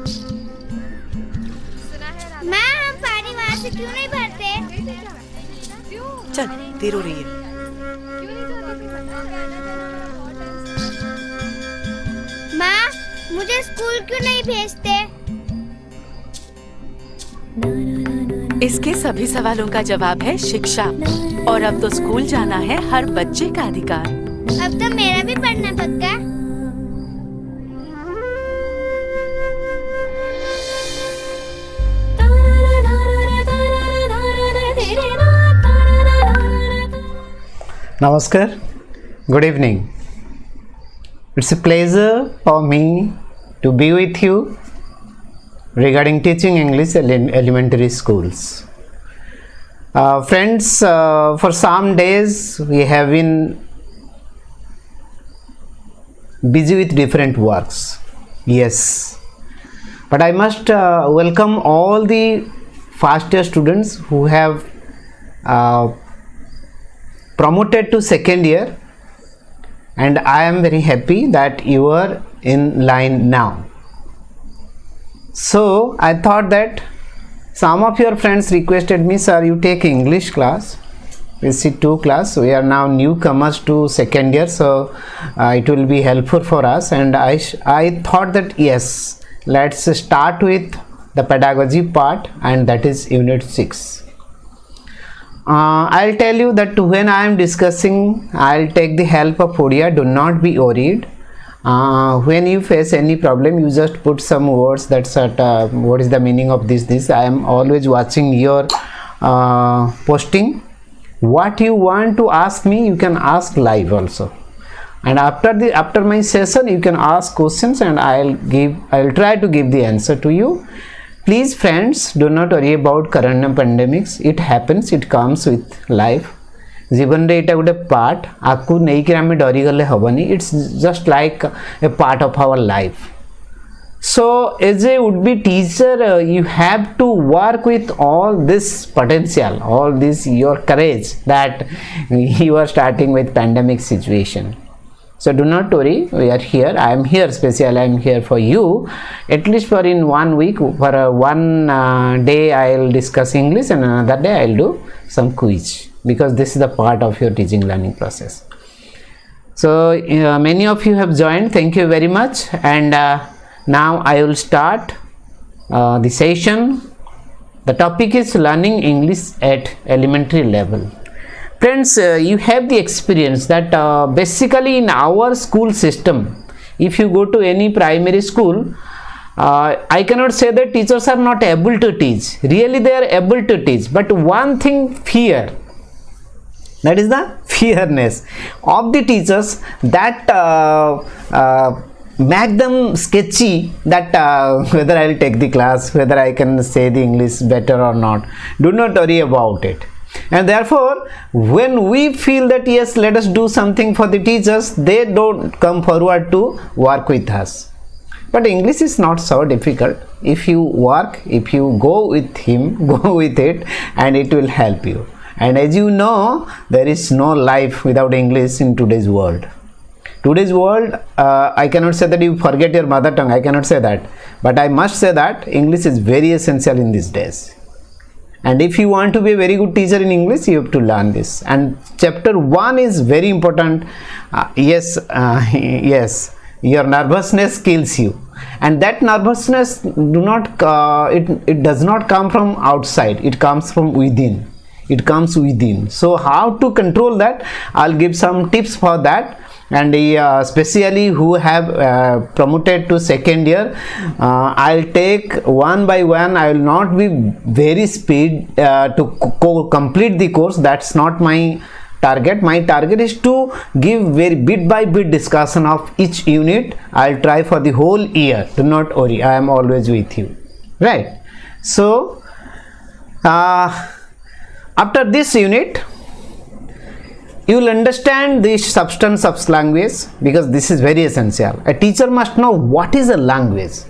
Ma'am हम पानी वहाँ से क्यों नहीं भरते? चल देर हो रही है। माँ मुझे स्कूल क्यों नहीं भेजते? इसके सभी सवालों का जवाब है शिक्षा। और अब तो स्कूल जाना है हर बच्चे का अधिकार। अब तो मेरा भी पढ़ना पक्का। Namaskar, good evening. It's a pleasure for me to be with you regarding teaching English in elementary schools. Friends, for some days we have been busy with different works. Yes, but I must welcome all the first year students who have promoted to second year, and I am very happy that you are in line now. So I thought that some of your friends requested me, sir, you take English class, PC2 class. We are now newcomers to second year, so it will be helpful for us. And I thought that yes, let's start with the pedagogy part, and that is unit 6. I'll tell you that when I am discussing, I'll take the help of Odia. Do not be worried. When you face any problem, you just put some words that what is the meaning of this. I am always watching your posting. What you want to ask me, you can ask live also. And after my session, you can ask questions, and I'll try to give the answer to you. Please friends, do not worry about corona pandemics. It happens, it comes with life. जीवन रे इटा गोटे part आकु नहीं कि हमें डरी गले हबनी. It's just like a part of our life. So as a would be teacher, you have to work with all this potential, all this your courage that you are starting with pandemic situation. So do not worry, we are here. I am here special. I am here for you. At least for in 1 week, for one day I will discuss English, and another day I will do some quiz, because this is the part of your teaching learning process. So many of you have joined. Thank you very much. And now I will start the session. The topic is learning English at elementary level. Friends, you have the experience that basically in our school system, if you go to any primary school, I cannot say that teachers are not able to teach. Really they are able to teach, but one thing, fear. That is the fearness of the teachers that make them sketchy, that whether I will take the class, whether I can say the English better or not. Do not worry about it. And therefore, when we feel that yes, let us do something for the teachers, they don't come forward to work with us. But English is not so difficult. If you work, if you go with him, go with it, and it will help you. And as you know, there is no life without English in today's world. Today's world, I cannot say that you forget your mother tongue. I cannot say that. But I must say that English is very essential in these days. And if you want to be a very good teacher in English, you have to learn this. And chapter 1 is very important. Yes, your nervousness kills you. And that nervousness it does not come from outside. It comes from within. It comes within. So how to control that? I'll give some tips for that. And especially who have promoted to second year, I'll take one by one. I will not be very speed to complete the course. That's not my target. My target is to give very bit by bit discussion of each unit. I'll try for the whole year. Do not worry, I am always with you, right? So after this unit, you will understand the substance of language, because this is very essential. A teacher must know what is a language,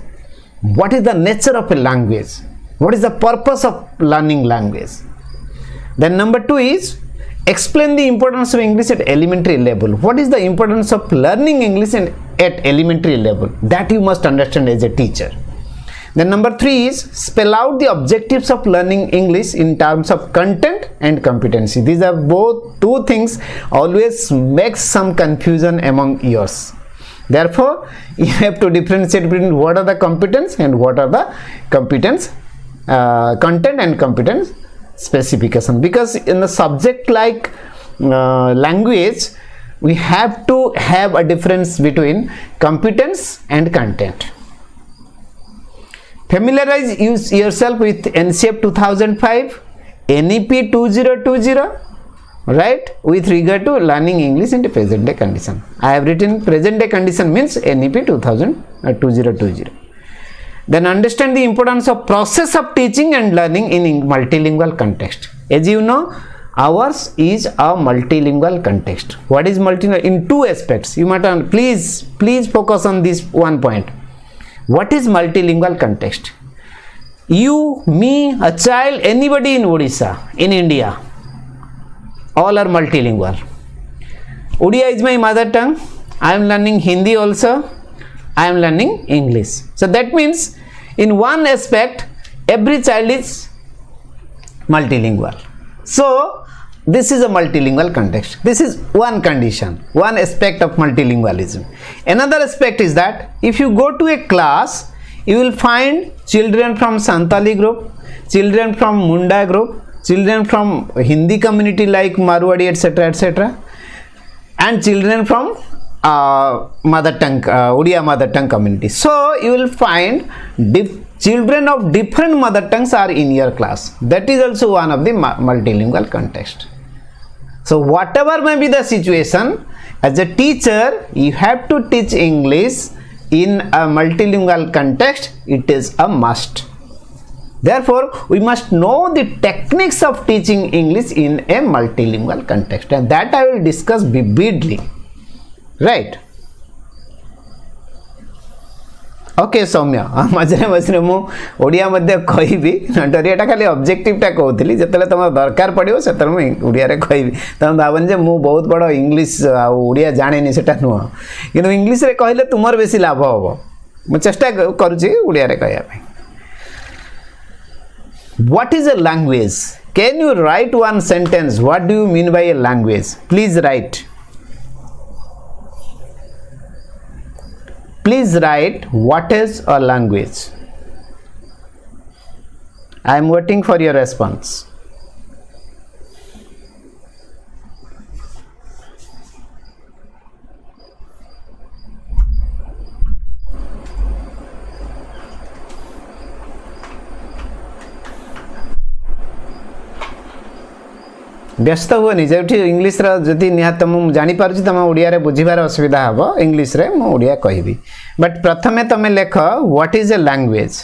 what is the nature of a language, what is the purpose of learning language. Then number 2 is explain the importance of English at elementary level. What is the importance of learning English at elementary level? That you must understand as a teacher. Then number 3 is spell out the objectives of learning English in terms of content and competency. These are both two things always makes some confusion among yours. Therefore, you have to differentiate between what are the competence and what are the competence content and competence specification, because in the subject like language we have to have a difference between competence and content. Familiarize yourself with NCF 2005, NEP 2020, right, with regard to learning English in the present day condition. I have written present day condition means NEP 2020. Then understand the importance of process of teaching and learning in multilingual context. As you know, ours is a multilingual context. What is multilingual? In two aspects. You might please focus on this one point. What is multilingual context? You, me, a child, anybody in Odisha, in India, all are multilingual. Odia is my mother tongue. I am learning Hindi also. I am learning English. So that means in one aspect every child is multilingual. So this is a multilingual context. This is one condition, one aspect of multilingualism. Another aspect is that if you go to a class, you will find children from Santali group, children from Munda group, children from Hindi community like Marwadi, etc., and children from mother tongue, Odia mother tongue community. So you will find children of different mother tongues are in your class. That is also one of the multilingual context. So whatever may be the situation, as a teacher you have to teach English in a multilingual context. It is a must. Therefore we must know the techniques of teaching English in a multilingual context, and that I will discuss vividly. Right? Okay Soumya मझे मझे मु ओडिया मध्य कहबी डरियाटा खाली ऑब्जेक्टिवटा कहूली जो तुम दरकार पड़ो से ओडिया कहबी तुम भावन जे मु बहुत बड़ इंग्लिश ओडिया जाने से नुह कि इंग्लिश रे कहले तुमर बेसी लाभ हम मु चेष्टा करुँची ओडिया रे कहया What is a language? Can you write one sentence? What do you mean by a language? Please write. Please write what is a language. I am waiting for your response. व्यस्त हुए जो इंग्लीश जदि निहत तुम जापर तुम ओडिया बुझार असुविधा हम English रे मु ओडिया कहबी बट प्रथमे तुम लेख what is a language.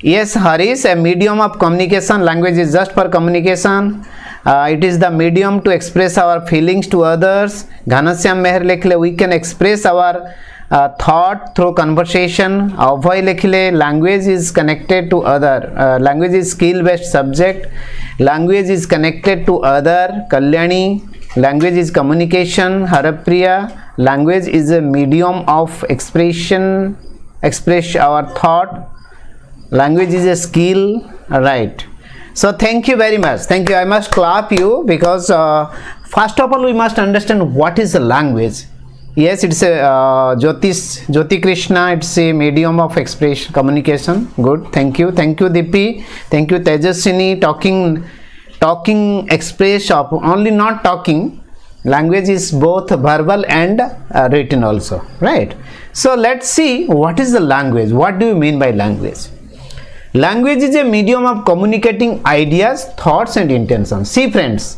Yes, Harish, a medium of communication. Language is just for communication. It is the medium to express our feelings to others. Ghanashyam Meher lekhle we can express our thought through conversation. Abhay lekhle language is connected to other. Language is skill based subject. Language is connected to other. Kalyani, language is communication. Harapriya, language is a medium of expression, express our thought. Language is a skill, right? So thank you very much. Thank you. I must clap you because first of all we must understand what is a language. Yes, it's a Jyoti Krishna. It's a medium of expression, communication. Good. Thank you. Thank you, Deepi. Thank you, Tejaswini. Talking express of only not talking. Language is both verbal and written also, right? So let's see what is the language. What do you mean by language? Language is a medium of communicating ideas, thoughts and intentions. See friends,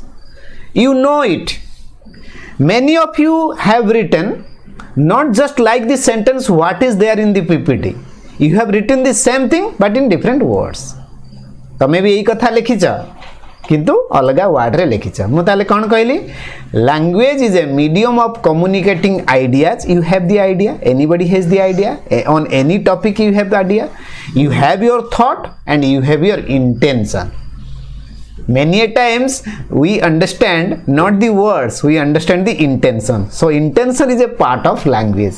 you know it. Many of you have written not just like the sentence what is there in the PPT. You have written the same thing but in different words. तमे भी यही कथा लिखिछ किंतु अलगा word रे लिखिछ. मु ताले कोन कहली language is a medium of communicating ideas. You have the idea, anybody has the idea on any topic. You have the idea, you have your thought and you have your intention. Many a times we understand not the words, we understand the intention. So intention is a part of language.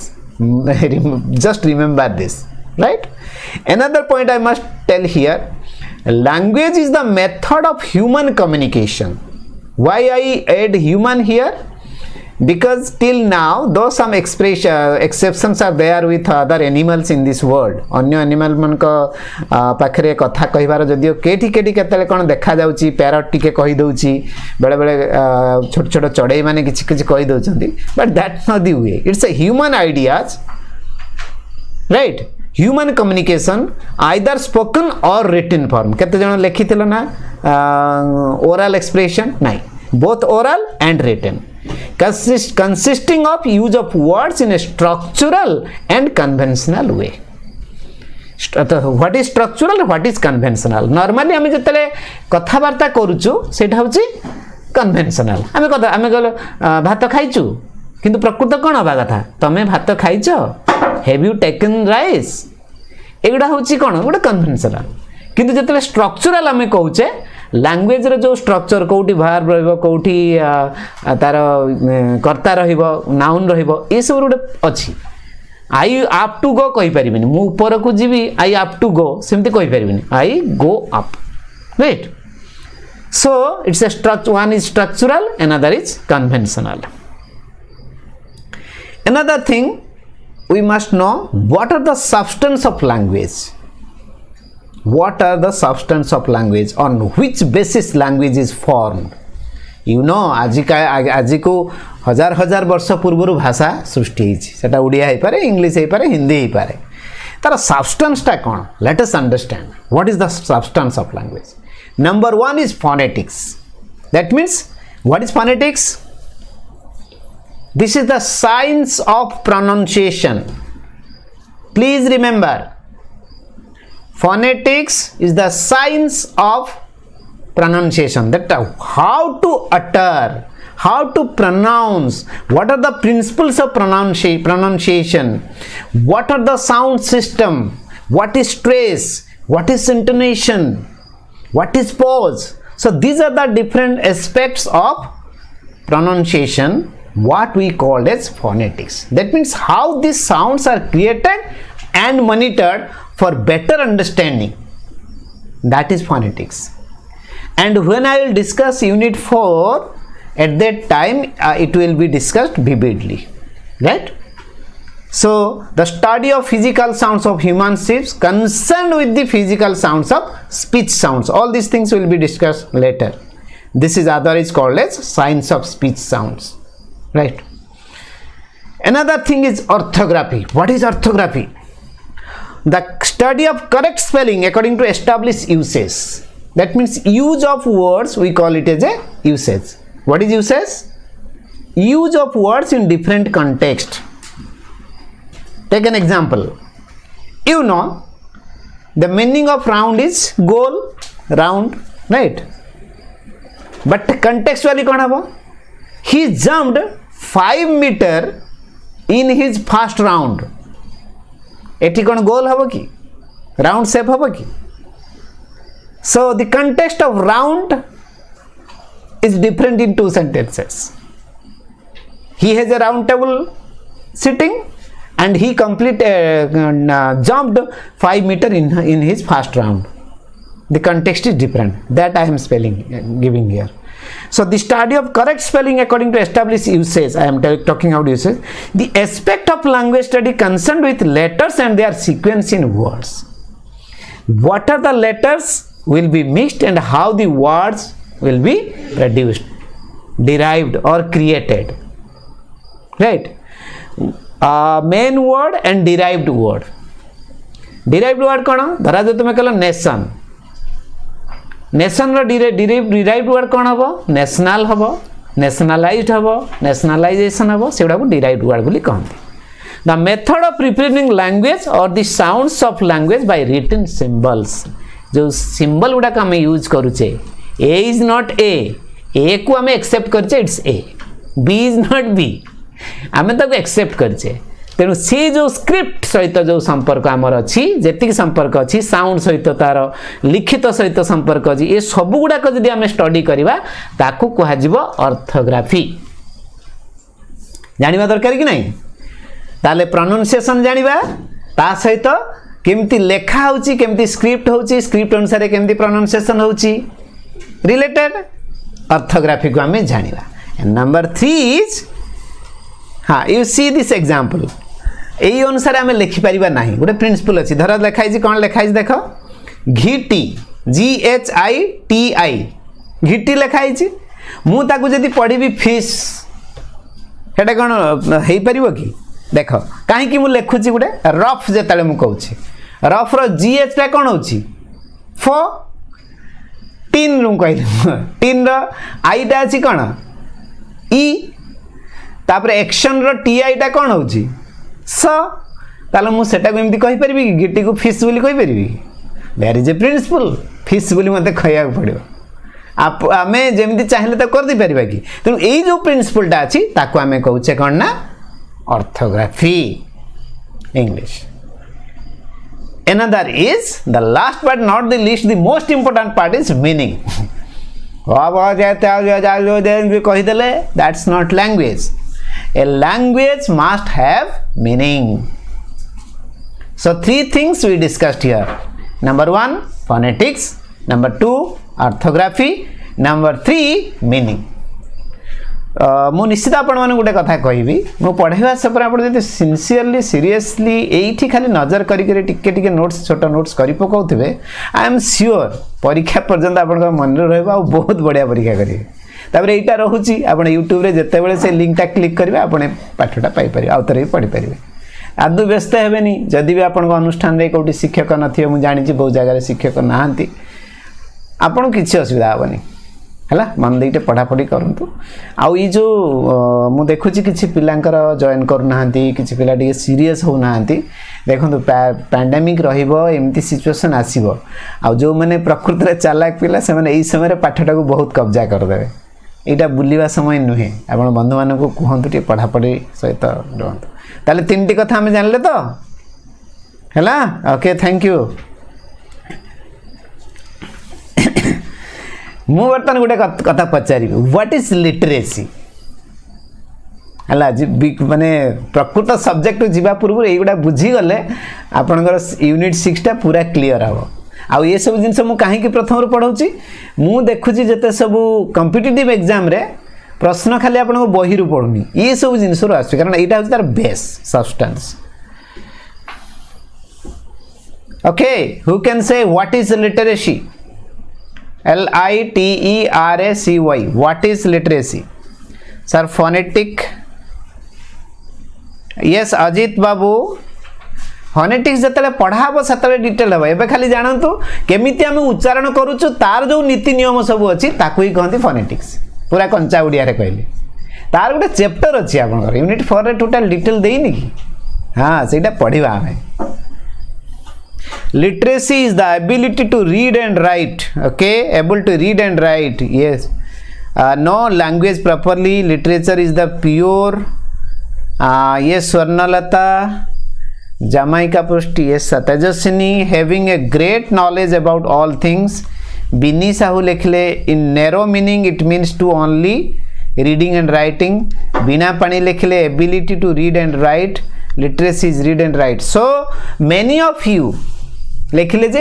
Just remember this, right? Another point I must tell here, language is the method of human communication. Why I add human here? Because till now, though some exceptions are there with other animals in this world, अन्य animal मन को पाखरे कथा कहिबार जदियो केठी केतले कोन देखा जाउची, parrot टिके कहि दउची, बेले बेले छोट छोट चढ़ई माने किछि किछि कहि दउचंती, but that's not the way. It's a human ideas, right? Human communication either spoken or written form. केते जण लेखिथिलो ना oral expression? नहीं, both oral and written, consisting of use of words in a structural and conventional way. What is structural, what is conventional? Normally आमे जतले कथा वार्ता करूछु सेटा होची conventional. आमे कथा आमे गलो भात खाइछु, किंतु प्रकृत कोन होबा कथा, तमे भात खाइछो, have you taken rice? एगुडा होची कोन गोटे conventional. किंतु जतले structural आमे कहूचे, लैंग्वेज रे जो स्ट्रक्चर कोठी वर्ब रहइबो, कोठी तार कर्ता रहइबो, नाउन रहइबो, ए सब गोटे अछि. आई अप टू गो कहि परिबिनी, मु ऊपर को जीवी आई अप टू गो सेमति कहि परिबिनी, I go up, right? So it's a structure, one is structural, another is conventional. Another thing we must know, what are the substance of language? What are the substance of language? On which basis language is formed? You know, आज को हजार हजार वर्ष पूर्व भाषा सृष्टि होइछि, सेटा उड़िया हे पारे, English हे पारे, हिंदी हे पारे. तार substance टा कोन? Let us understand what is the substance of language. Number one is phonetics. That means, what is phonetics? This is the science of pronunciation. Please remember, phonetics is the science of pronunciation, that how to utter, how to pronounce, what are the principles of pronunciation, what are the sound system, what is stress, what is intonation, what is pause. So these are the different aspects of pronunciation, what we call as phonetics. That means how these sounds are created and monitored for better understanding. That is phonetics. And when I will discuss unit 4, at that time it will be discussed vividly, right? So the study of physical sounds of human shapes concerned with the physical sounds of speech sounds, all these things will be discussed later. This is other is called as science of speech sounds, right? Another thing is orthography. What is orthography? The study of correct spelling according to established uses. That means use of words, we call it as a usage. What is usage? Use of words in different context. Take an example. You know, the meaning of round is goal, round, right? But contextually kon habo? He jumped 5 meters in his first round. Eighty कौन गोल हबो कि round shape हबो कि? So the context of round is different in two sentences. He has a round table sitting and he jumped 5 meters in his first round. The context is different. That I am giving here. So the study of correct spelling according to established usage, I am talking about usage. The aspect of language study concerned with letters and their sequence in words. What are the letters will be mixed and how the words will be produced, derived or created, right? Main word and derived word. Derived word कौन? धरा जो तुम्हें कहला nation. Nation रो derived word कौन हबो? National हबो, nationalised हबो, nationalisation हबो, सेडा को डिराइव्ड वर्ड बोली कहंती. The method of representing language और the sounds of language by written symbols. जो सिंबल गुडा का हम यूज करूचे, ए इज नॉट ए को हम एक्सेप्ट करचे it's A, B is not B, हमें ताको एक्सेप्ट करचे. तेणु सी जो स्क्रिप्ट सहित जो संपर्क आमर अच्छी जी संपर्क अच्छी साउंड सहित तार लिखित सहित संपर्क अच्छी ये सब गुड़ाक जदि आम स्टडी करवा ताकू कह ऑर्थोग्राफी. जानिबा दरकार कि नहीं? ताले प्रोनाउंसिएशन जानिबा ता सहित केमती लेखा होची केमती स्क्रिप्ट होची स्क्रिप्ट अनुसार केमती प्रोनाउंसिएशन होची रिलेटेड ऑर्थोग्राफी को हमें जानिबा एंड नंबर 3 इज हाँ यू सी दिस एग्जांपल एई अनुसार हमें लिखि परिबा नाही गोटे प्रिंसिपल अछि धर लेखाई छी कोन लेखाई देखो घिटी GHITI घिटी लेखाई छी मु ताकू जदी पढिबी फिश हेटा कोन हेई परिबो कि देखो काहे कि मु लेखु छी गोटे रफ जेताले मु कहू छी रफ रो GH टा कोन होची फो टीन रु कहले टीन रो आई टा अछि कोन ई तापर एक्शन रो TI टा कोन होची स ताले मु सेटा को एमती कहि परिबी कि गिट्टी को फिश बोली कहि परिबी there is a principle fish बोली मते खया पड़िबो आप आमे जेमती चाहिले त कर दि परिबा कि त एई जो प्रिंसिपल टा अछि ताको आमे कहउछे कोन ना orthography English another is the last but not the least the most important part is meaning कहि देले that's not language a language must have meaning so 3 things we discussed here number 1 phonetics number 2 orthography number 3 meaning मु निश्चित आपण माने गोटे कथा कहबी मु पढेवा से पर आपण जति सिंसियरली सीरियसली एठी खाली नजर करी करी टिके टिके नोट्स छोटा नोट्स करी पकाउथिबे आई एम श्योर परीक्षा पर्यंत आपण मन रहबा आ बहुत बढ़िया परीक्षा करिवे तापर एटा रहूची आपण YouTube रे जते बेले से लिंक टा क्लिक करबे आपण पाठटा पाई परिबे आउतरे पढी परिबे आदु व्यस्त हेबेनी जदि भी आपण अनुष्ठान रे कोठी शिक्षक नथिए मु जानि छी बहुत जगह रे शिक्षक नाहंती आपण किछि असुविधा होबनी हला मन देइटे पढ़ा पढ़ी करंतु आ ई जो मु देखुची किछि पिलांकर जॉइन कर नाहंती किछि पिला टिके सीरियस हो नाहंती देखंतु पैंडेमिक रहिबो एम्ति सिचुएशन आसीबो आ जो माने प्रकृति रे चालाक पिला से माने एई समय रे पाठटा को बहुत कब्जा कर देबे एटा बुलिवा समय नुहे आपण बंधु माने को कहंतु टे पढ़ा पढ़ी सहित रहंतु ताले तीनटी कथा हम जानले तो हला ओके थैंक यू मु बर्तन गोटे कथा पचारि व्हाट इज लिटरेसी हला माने प्रकृत सब्जेक्ट जीवा पूर्व एगुडा बुझी गले आपनकर यूनिट 6 टा पूरा क्लियर हबो आ ये सब जिंस मु काहे कि प्रथम रो पढौची मु देखुची जते सब कॉम्पिटिटिव एग्जाम रे प्रश्न खाली आपन को बही रो पढुनी ये सब जिंस रो आसी कारण एटा होची तार base substance okay who can say what is literacy LITERACY what is literacy sir phonetic yes Ajit Babu phonetics जतले पढ़ाबो सतले डिटेल हबो एबे खाली जानंतु केमिति हम उच्चारण करूछु तार जो नीति नियम सब अछि ताकू ही कहंती फोनेटिक्स पूरा कंचा उडिया रे कहली तार गोटे चैप्टर अछि आपनकर यूनिट 4 रे टोटल डिटेल देइनी कि हां सेटा पढिबा हमें literacy is the ability to read and write okay able to read and write yes know language properly literature is the pure yes Swarnalata Jamaica Pushti yes Satajasini having a great knowledge about all things Bini Sahu lekhle in narrow meaning it means to only reading and writing Bina Pani lekhle ability to read and write literacy is read and write so many of you लिखले जे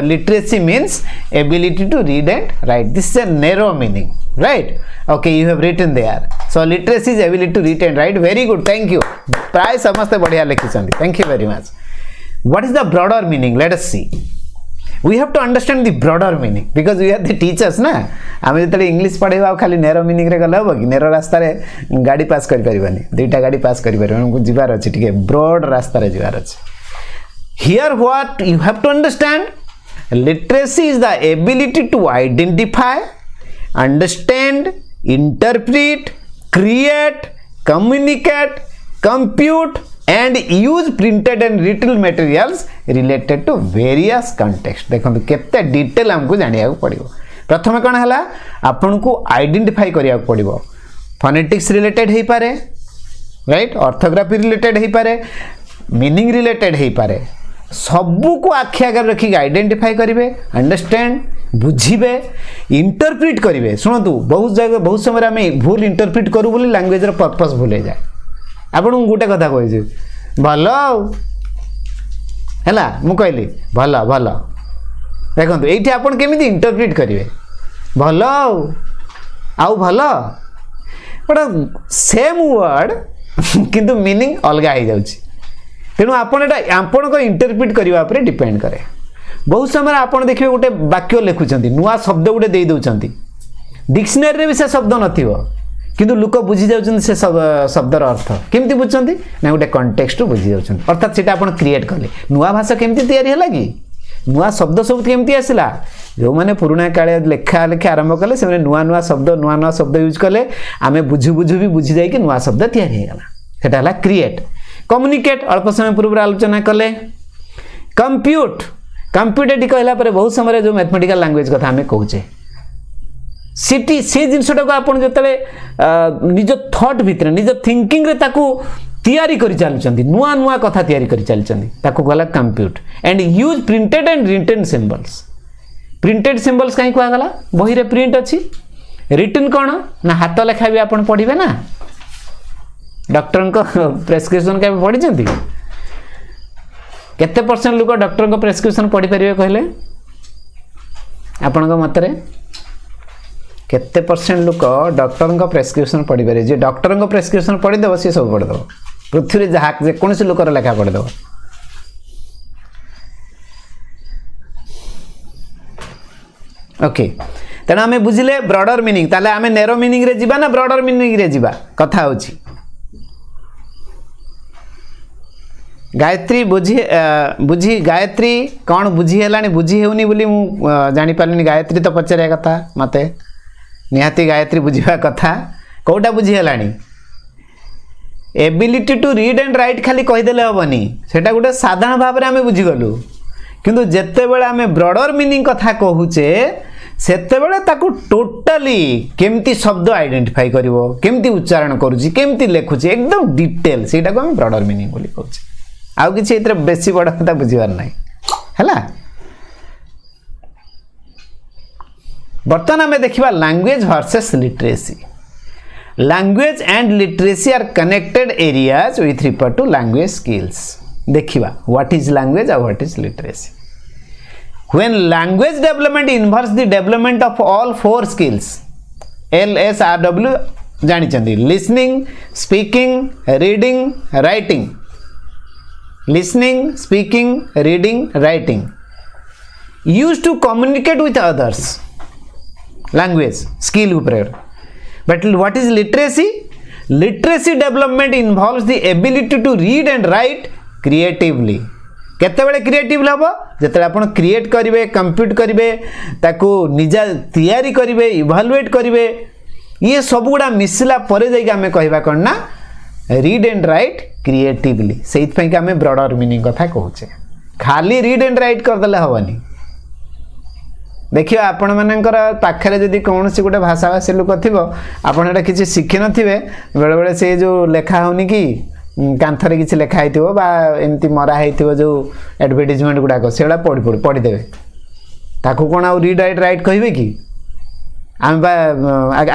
literacy means ability to read and write this is a narrow meaning right okay you have written there so literacy is ability to read and write very good thank you प्राय समस्त बढ़िया लिखि छथि thank you very much what is the broader meaning let us see we have to understand the broader meaning because we are the teachers na हम जतले English पढेबा खाली narrow meaning रे गला हो कि नैरो रास्ता रे गाड़ी पास करि परिबानी दुईटा गाड़ी पास करि परिबानी हमको जिबार अछि ठीक है ब्रॉड रास्ता रे जिबार अछि here what you have to understand literacy is the ability to identify understand interpret create communicate compute and use printed and written materials related to various context देखो केते डिटेल हमको जानिया को पड़िबो प्रथम कोन हला आपन को आइडेंटिफाई करिया को पड़िबो फोनेटिक्स रिलेटेड हे पारे राइट ऑर्थोग्राफी रिलेटेड हे पारे मीनिंग रिलेटेड हे पारे सबू को आखि आगे रखी आइडेंटिफाई करेंगे अंडरस्टैंड बुझे इंटरप्रिट करेंगे शुणु बहुत जगह बहुत समय आम भूल इंटरप्रिट करूँ बोली लैंग्वेज पर्पस भूल जाए आपन गोटे कथा कही भल है मु कहली भल भल देखो ये आपन केमी इंटरप्रिट करेंगे भल आउ भल गोटे सेम वर्ड किंतु मीनिंग अलग हो जाଉଛି तेणु आपण इंटरप्रिट करने डिपेंड करे बहुत समय आप देखिए गोटे वाक्य लिखुंट नुआ शब्द गोटे दे दौरान डिक्शनरी भी से शब्द नथिबो किंतु लोक बुझी जाउछन से शब्दर अर्थ केमती बुझछन्ती ना गोटे कंटेक्स्ट बुझी जाउछन अर्थात सेटा आपण क्रिएट करले नुआ भाषा केमती तैयारी होला कि नुआ शब्द सब केमती आसिला जो माने पुराना काले लेखा आरंभ कले से नुआ नुआ शब्द यूज कले आमे बुझु बुझु भी बुझी जाई कि नुआ शब्द तैयारी हे गला सेटा होला क्रिएट कम्युनिकेट अल्प समय पूर्व आलोचना कले कंप्यूट कंप्यूटर कहला पर बहुत समय जो मैथमेटिकल लैंग्वेज कथा आमे कहूचे सिटी से जिनसटा को आपण जतले निज थॉट भितर निज थिंकिंग रे ताकू तैयारी करि चलचंदी नुआ नुआ कथा तैयारी करि चलचंदी ताकू गला compute and use printed and written symbols काई कुआ गला बही रे प्रिंट अछि रिटन कोन ना हाथ लेखा भी आपण पढिबे ना डॉक्टर को प्रेस्क्रिप्शन के पढि चंदी केते परसेंट लोक डॉक्टर को प्रेस्क्रिप्शन पढि परिबे कहले आपण को मतरे केते परसेंट लोक डॉक्टर को प्रेस्क्रिप्शन पढ़ी पारे जे डॉक्टर को प्रेस्क्रिप्शन पढ़ी देव सी सब पढ़ी देव पृथ्वी जहाँ जेकोसी लोकर लेखा पढ़ी देव ओके तेना आमे बुझिले ब्रॉडर मीनिंग ताले आमे नैरो मीनिंग रे जिबा ना ब्रॉडर मीनिंग रे जिबा कथा होची गायत्री बुझी गायत्री कौन बुझी हेलानी बुझी हेउनी बोली मु जानि पालिनी गायत्री तो पचारे कथा मते निहाती गायत्री बुझा कथा कौटा बुझी हेलानी ability to read and write खाली कहीदेले हेबनी सेटा गोटे साधारण भाव में आम बुझीगलु किंतु जेते बेले आम ब्रॉडर मीनिंग कथा कहूचे सेते बेले ताकू टोटली केमती शब्द आइडेंटिफाई करिवो केमती उच्चारण करूची केमती लेखुची एकदम डिटेल सेटा को हम ब्रॉडर मीनिंग बोली कहूचे आउ किछि एतरे बेसी बड़ कथा बुझिबार नै हैला बर्तमान आम देखा language versus literacy language and literacy are connected areas with refer to language skills देखिबा व्हाट इज लैंग्वेज और what is literacy when language development involves the development of all four skills LSRW जानी चंदी listening speaking reading writing listening speaking reading writing used to communicate with others language skill upper but what is literacy development involves the ability to read and write creatively केते बेले creative हबो जते आपण create करिवे compute करिवे ताको निजा तैयारी करिवे इवैल्यूएट करिवे ये सब गुडा मिसला परे जाई हमें कहबा करना रीड एंड राइट क्रिएटिवली सेइत पई कि हमें ब्रॉडर मीनिंग कथा कहूचे खाली रीड एंड राइट कर देले हबनी देखिए आपण मानकर पाखरे जदि कौन सी गोटे भाषाभाषी लोक थी आपड़ा किसी शिखि थे बेले बेले से जो लेखा होनी कि कांथरे किसी लेखाई एमती मरा हो जो एडवर्टाइजमेंट गुड़ाक से पढ़ीदेवे ताकू कौन आउ रीड राइट कहे कि आम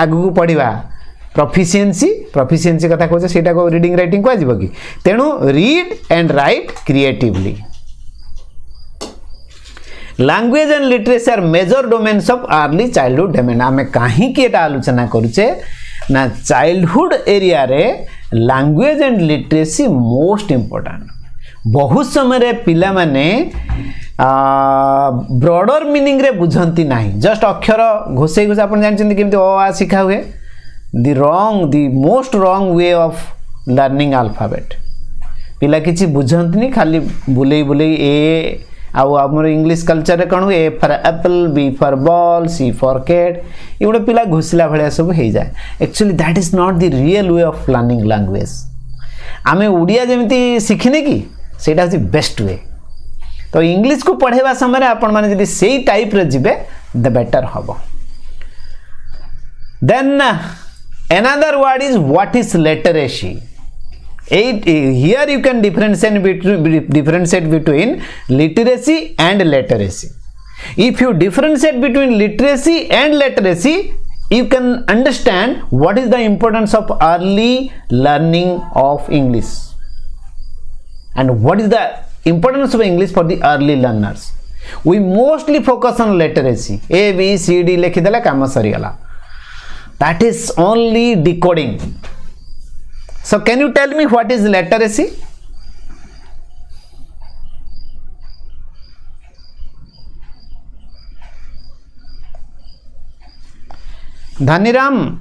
आगू पढ़ा प्रोफिशिएंसी कथा कहे से रीडिंग राइटिंग कह कि तेणु read and write creatively language and literacy are major domains of early childhood development आमे कहीं की एटा आलोचना करूचे ना चाइल्डहुड एरिया रे language and literacy most important बहुत समय रे पिला माने ब्रॉडर मीनिंग रे बुझंती नाही जस्ट अक्षर घोषे घोषे आपण जानछन केमते ओ आ सिखा हुए the most wrong way of learning alphabet पिला किछि बुझंती नहीं खाली बुलेई बुलेई ए आउ आमर इंग्लिश कल्चर कौन हुए A for apple B for ball C for cat ये गोटे पिला घुसला भाया सब हो जाए actually that is not the real way of learning language आमे ओडिया जमी शिखिने कि सेटा हूँ बेस्ट वे तो इंग्लिश को पढ़ेवा समय आपण माने जदि सेई टाइप रे जिबे द बेटर हबो then another word is what is literacy here you can differentiate between literacy and literacy. If you differentiate between literacy and literacy, you can understand what is the importance of early learning of English and what is the importance of English for the early learners. We mostly focus on literacy. A, B, C, D लिखिदेला काम सरीगला. That is only decoding. So can you tell me what is literacy? Dhaniram,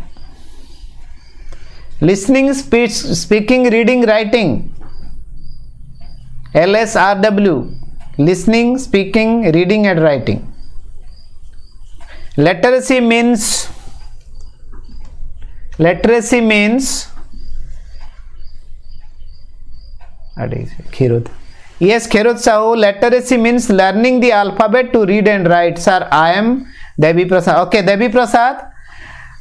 listening, speech, speaking, reading, writing. LSRW, listening, speaking, reading and writing. Literacy means Yes, Kherod Sahu, literacy means learning the alphabet to read and write. Sir, I am Devi Prasad. Okay, Devi Prasad.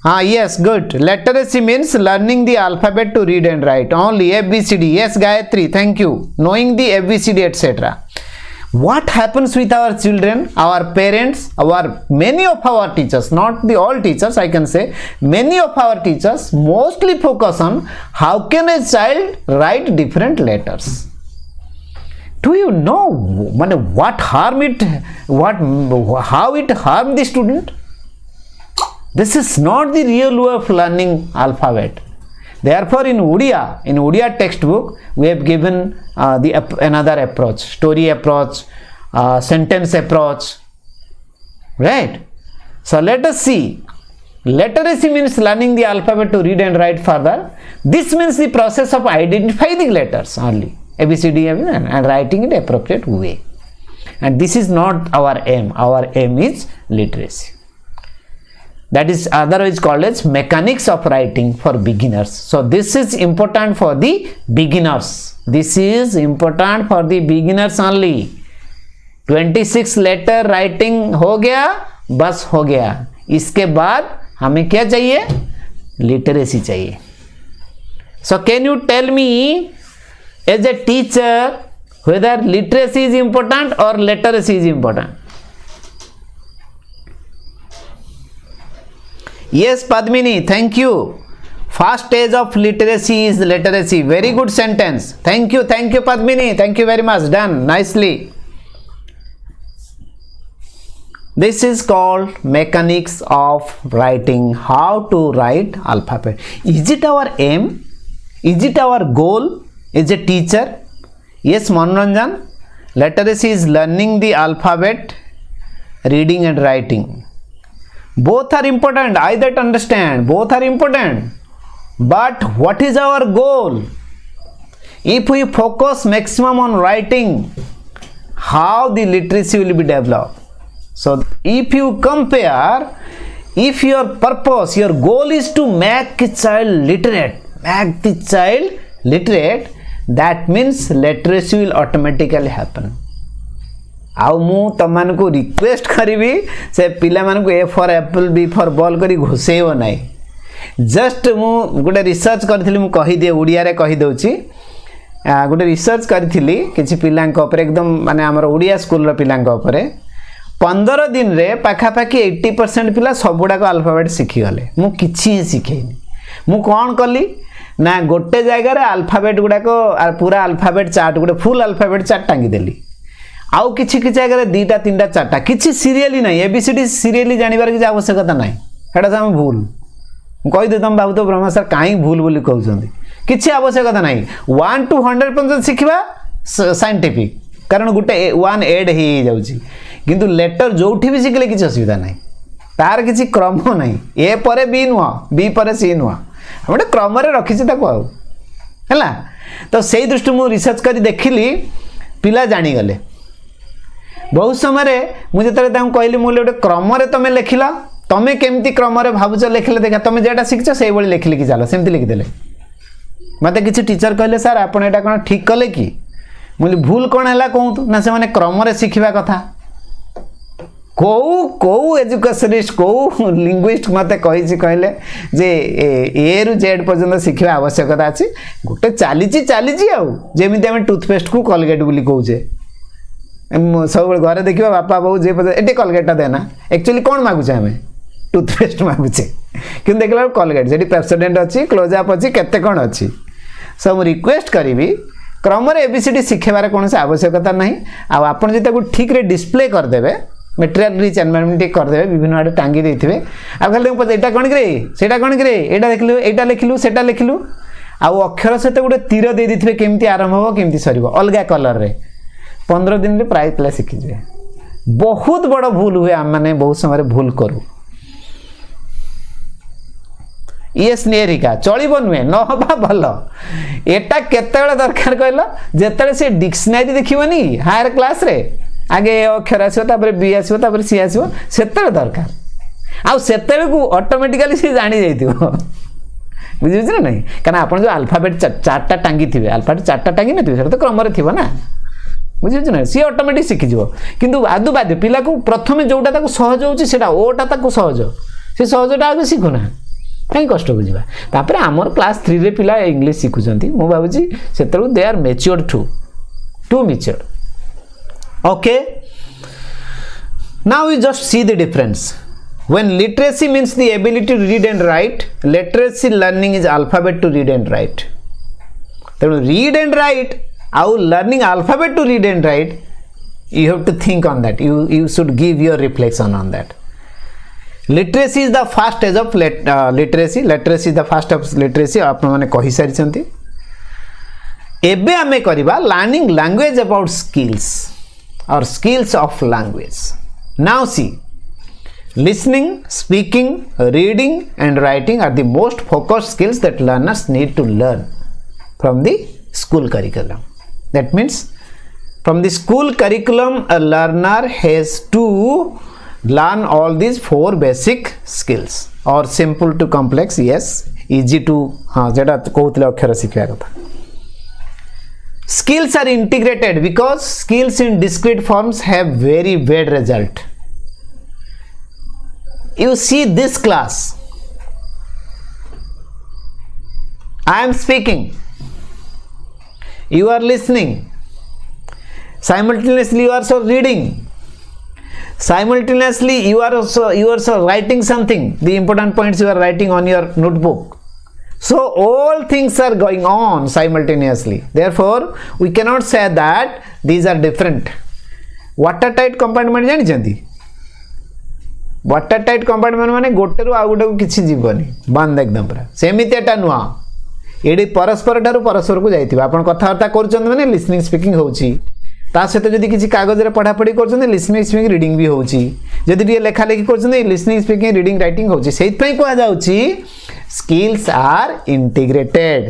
Yes, good. Literacy means learning the alphabet to read and write. Only ABCD. Yes, Gayatri, thank you. Knowing the ABCD, etc. What happens with our children, our parents, many of our teachers, not the all teachers, I can say, many of our teachers mostly focus on how can a child write different letters. Do you know how it harmed the student? This is not the real way of learning alphabet. Therefore, in Odia textbook, we have given another approach, story approach, sentence approach, right? So let us see. Literacy means learning the alphabet to read and write further. This means the process of identifying the letters only, ABCD, and writing in appropriate way. And this is not our aim. Our aim is literacy. That is otherwise called as mechanics of writing for beginners. So this is important for the beginners. This is important for the beginners only. 26 letter writing हो गया, बस हो गया. इसके बाद हमें क्या चाहिए? Literacy चाहिए. So can you tell me as a teacher whether literacy is important or literacy is important? Yes, Padmini, thank you. First stage of literacy is literacy. Very good sentence. Thank you, Padmini. Thank you very much. Done nicely. This is called mechanics of writing. How to write alphabet. Is it our aim? Is it our goal as a teacher? Yes, Manoranjan. Literacy is learning the alphabet, reading and writing. Both are important, I that understand, both are important. But what is our goal? If we focus maximum on writing, how the literacy will be developed? So if you compare, if your purpose, your goal is to make a child literate, that means literacy will automatically happen. आउ मु तमान को request करी से पिला मान को A for apple B for ball करी घोषेव ना जस्ट मु गोटे रिसर्च करी मु कही दिए ओडिया रे कही दउची गोटे रिसर्च करी किछि पिलांक ऊपर एकदम माने हमर ओडिया स्कूल रो पिलांक ऊपर 15 दिन रे पाखापाखि 80% पिला सबुडा को अल्फाबेट शिखी गले मु किछि शिखेनी मु कोन कली ना गोटे जगह रे अल्फाबेट गुडा को पूरा अल्फाबेट चार्ट गोटे फुल अल्फाबेट चार्ट टांगी देली आउ किछि किछि जगह दीटा तीनटा चारटा किछि सीरियली नहीं एबीसीडी सीरियली जानिबार कि आवश्यकता नहीं हेडा हम भूल कहि दे तुम बाबू तो ब्रह्मा सर काई भूल बोली कहउछंदी किछि आवश्यकता नहीं 1 to 100% शिखिबा साइंटिफिक कारण गुटे 1 ऐड ही जाउची किंतु लेटर जोठी भी शिखले किछि असुविधा नहीं तार किछि क्रम नहीं ए परे बी नुआ बी परे सी नुआ हमटे क्रम रे रखिछि ताको आउ हला तो सेही दृष्टि मु रिसर्च करी देखिली पिला जानि गले बहुत समय मुझे कहली मुझे गोटे क्रम तुम लिखिल तुम केमती क्रम भावुच लिखिले देखा तुम जेटा शिखच से लिखि लिखि चल सेमती लिखिदे मत किसी टीचर कहले सर आप कौन ठीक कले कि मुझे भूल कौन है कहतु ना से क्रम शिखा कथा कौ एजुकेशनिस्ट कौ लिंग्विस्ट मत कहले जे ए रु जेड पर्यंत शिखा आवश्यकता अच्छी गोटे चली आमती आम टूथपेस्ट को कलगेट बोली कहे सब घरे देखा बापा बहु जे ये कलगेटा देना एक्चुअली कौन मागुचे आम टूथपेस्ट मागुचे कि देखला कलगेट जी पेप्सोडेंट अच्छी क्लोजअप अच्छी केते कौन अच्छी सो मुझे रिक्वेस्ट करी क्रम एबीसीडी शिखेबार कौन आवश्यकता ना आपड़ जो ठीक रे डिस्प्ले करदे मेटेरियल रिच एनवायरनमेंट करदे विभिन्न आड़े टांगी देते आ खाली एटा कौन कि सेटा कौन कि एटा देखलु एटा लिखलु सेटा लिखलु आउ अक्षर सहित गोटे तीर दे देथिबे केमती आरंभ हो केमती सरीबो अलगा कलर रे 15 दिन रे प्राय पिला शिखि जे बहुत बड़ भूल हुए आम माने बहुत समय भूल करू यस नेरिका चलिबो नुहे न हबा भल एटा केतेबेले दरकार कहलो जेतेबेले से डिक्शनरी देखिबोनी हायर क्लास रे आगे अक्षर आसो तापर बी आसो तापर सी आसो सेतेबेले दरकार आउ सेतेबेले को ऑटोमेटिकली से जानि जाइतिबो बुझिछ ना नहीं कारण आपण जो अल्फाबेट चारटा टांगी थिबे अल्फाबेट चारटा टांगी न थिबे सेटा तो क्रम रे थिबो ना बुझिछ ना सी ऑटोमेटिक शिखि जिवो किंतु आदु बादे पिला को प्रथमे जोटा ताको सहज होउची सेटा ओटा ताको सहज से सहजटा आगे शिखुना कहीं कष्ट बुझा तापर आमर क्लास 3 रे पिला इंग्लिश शिखुचंती मु भाबुची सेतरो they are matured to matured okay now we just see the difference when literacy means the ability to read and write literacy learning is alphabet to read and write so read and write how learning alphabet to read and write you have to think on that you should give your reflection on that literacy is the first stage of literacy is the first of literacy आप माने कहि सारि छंती एबे हमें करिबा learning language about skills or skills of language now see listening speaking reading and writing are the most focused skills that learners need to learn from the school curriculum that means from the school curriculum a learner has to learn all these 4 basic skills or simple to complex yes easy to जेटा कहउतले अक्षर शिखिया कथा skills are integrated because skills in discrete forms have very bad result you see this class I am speaking you are listening simultaneously you are also reading simultaneously you are also writing something the important points you are writing on your notebook so all things are going on simultaneously therefore we cannot say that these are different watertight compartment जानि जंती watertight compartment माने गोटे रु आ गोटे को किछि जीवनी बंद एकदम पूरा सेमिति एटा नुआ एडी परस्पर ठारू परस्पर को जाइतिबा आपण कथावार्ता करचंद माने लिसनिंग स्पीकिंग होउची ता सहित जदि किछि कागज रे पढ़ा पढ़ी करचंद लिसनिंग स्पीकिंग रीडिंग भी होउची जदि डी लेखा लेखी करचंद लिसनिंग स्पीकिंग रीडिंग राइटिंग होउची सेइत पई को जाउची स्किल्स आर इंटीग्रेटेड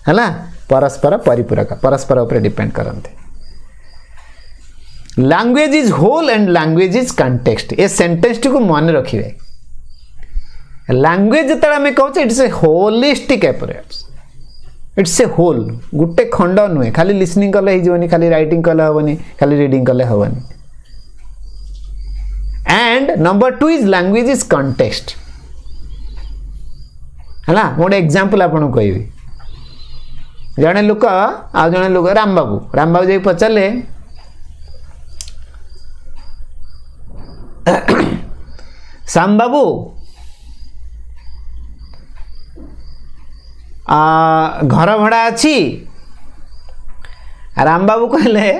हला परस्पर परिपूरक परस्पर ऊपर डिपेंड करंते language is whole and language is context a sentence को मन रखिए लैंग्वेज जो आम कहचे it's a holistic approach it's a whole गोटे खंड नुहे खाली लिसनिंग कले होनी खाली राइटिंग कले हेनी खाली रीडिंग कले हेनी and number 2 is language is context है गोटे एग्जांपल आपको कहबी जड़े लोक आ जड़े लोक राम बाबू जाई पचारे श्याम बाबू घर भड़ा अच्छी राम बाबू कहले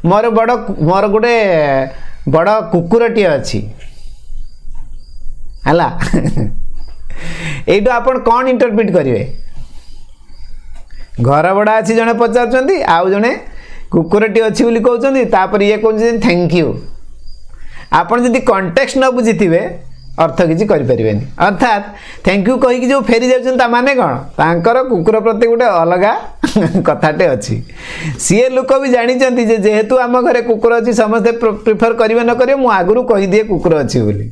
मोर गोटे बड़ कुकुरटी अच्छी है ये आपण कौन इंटरप्रिट करेंगे घर भड़ा अच्छी जड़े पचार आउ जड़े कुकुरटी अच्छी बोली कहते ये कहते थैंक यू आपन जदि कॉन्टेक्स्ट न बुझी थे अर्थ किसी करें अर्थात थैंक यू कहीकि जो फेरी जाऊँ माने कौन तांकर कुकुर प्रति गोटे अलग कथाटे अच्छी सी लोक भी जानते जेहेतु आम घरे कुकुर अच्छी समस्ते प्रिफर करेंगे न करेंगे मुझे आगुरी कहीदिए कुकुर अच्छी बोली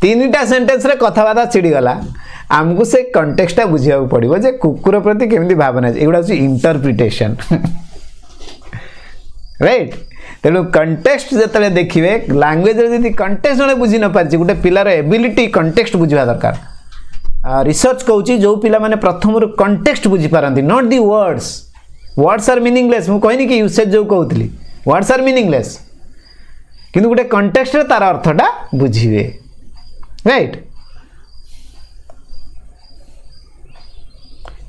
3टा सेंटेंस रे कथबार्ता छिड़ीगला आमको से कंटेक्सटा बुझा पड़ो जे कुकुर प्रति केमती भावना एगुड़ा हूँ इंटरप्रिटेशन राइट तेणु कंटेक्स्ट जो देखिए लैंग्वेज जब कंटेक्स्ट जड़े बुझी न पार्टी गोटे पिलार एबिलिटी कंटेक्स्ट बुझा दरकार रिसर्च कहूँ जो पिला माने प्रथम कंटेक्स्ट बुझी पारती not the words are meaningless मु कहनी कि यूसेज जो कहूली वर्ड्स आर मीनिंगलेस किंतु गोटे कंटेक्स्ट रे तार अर्थटा बुझिबे right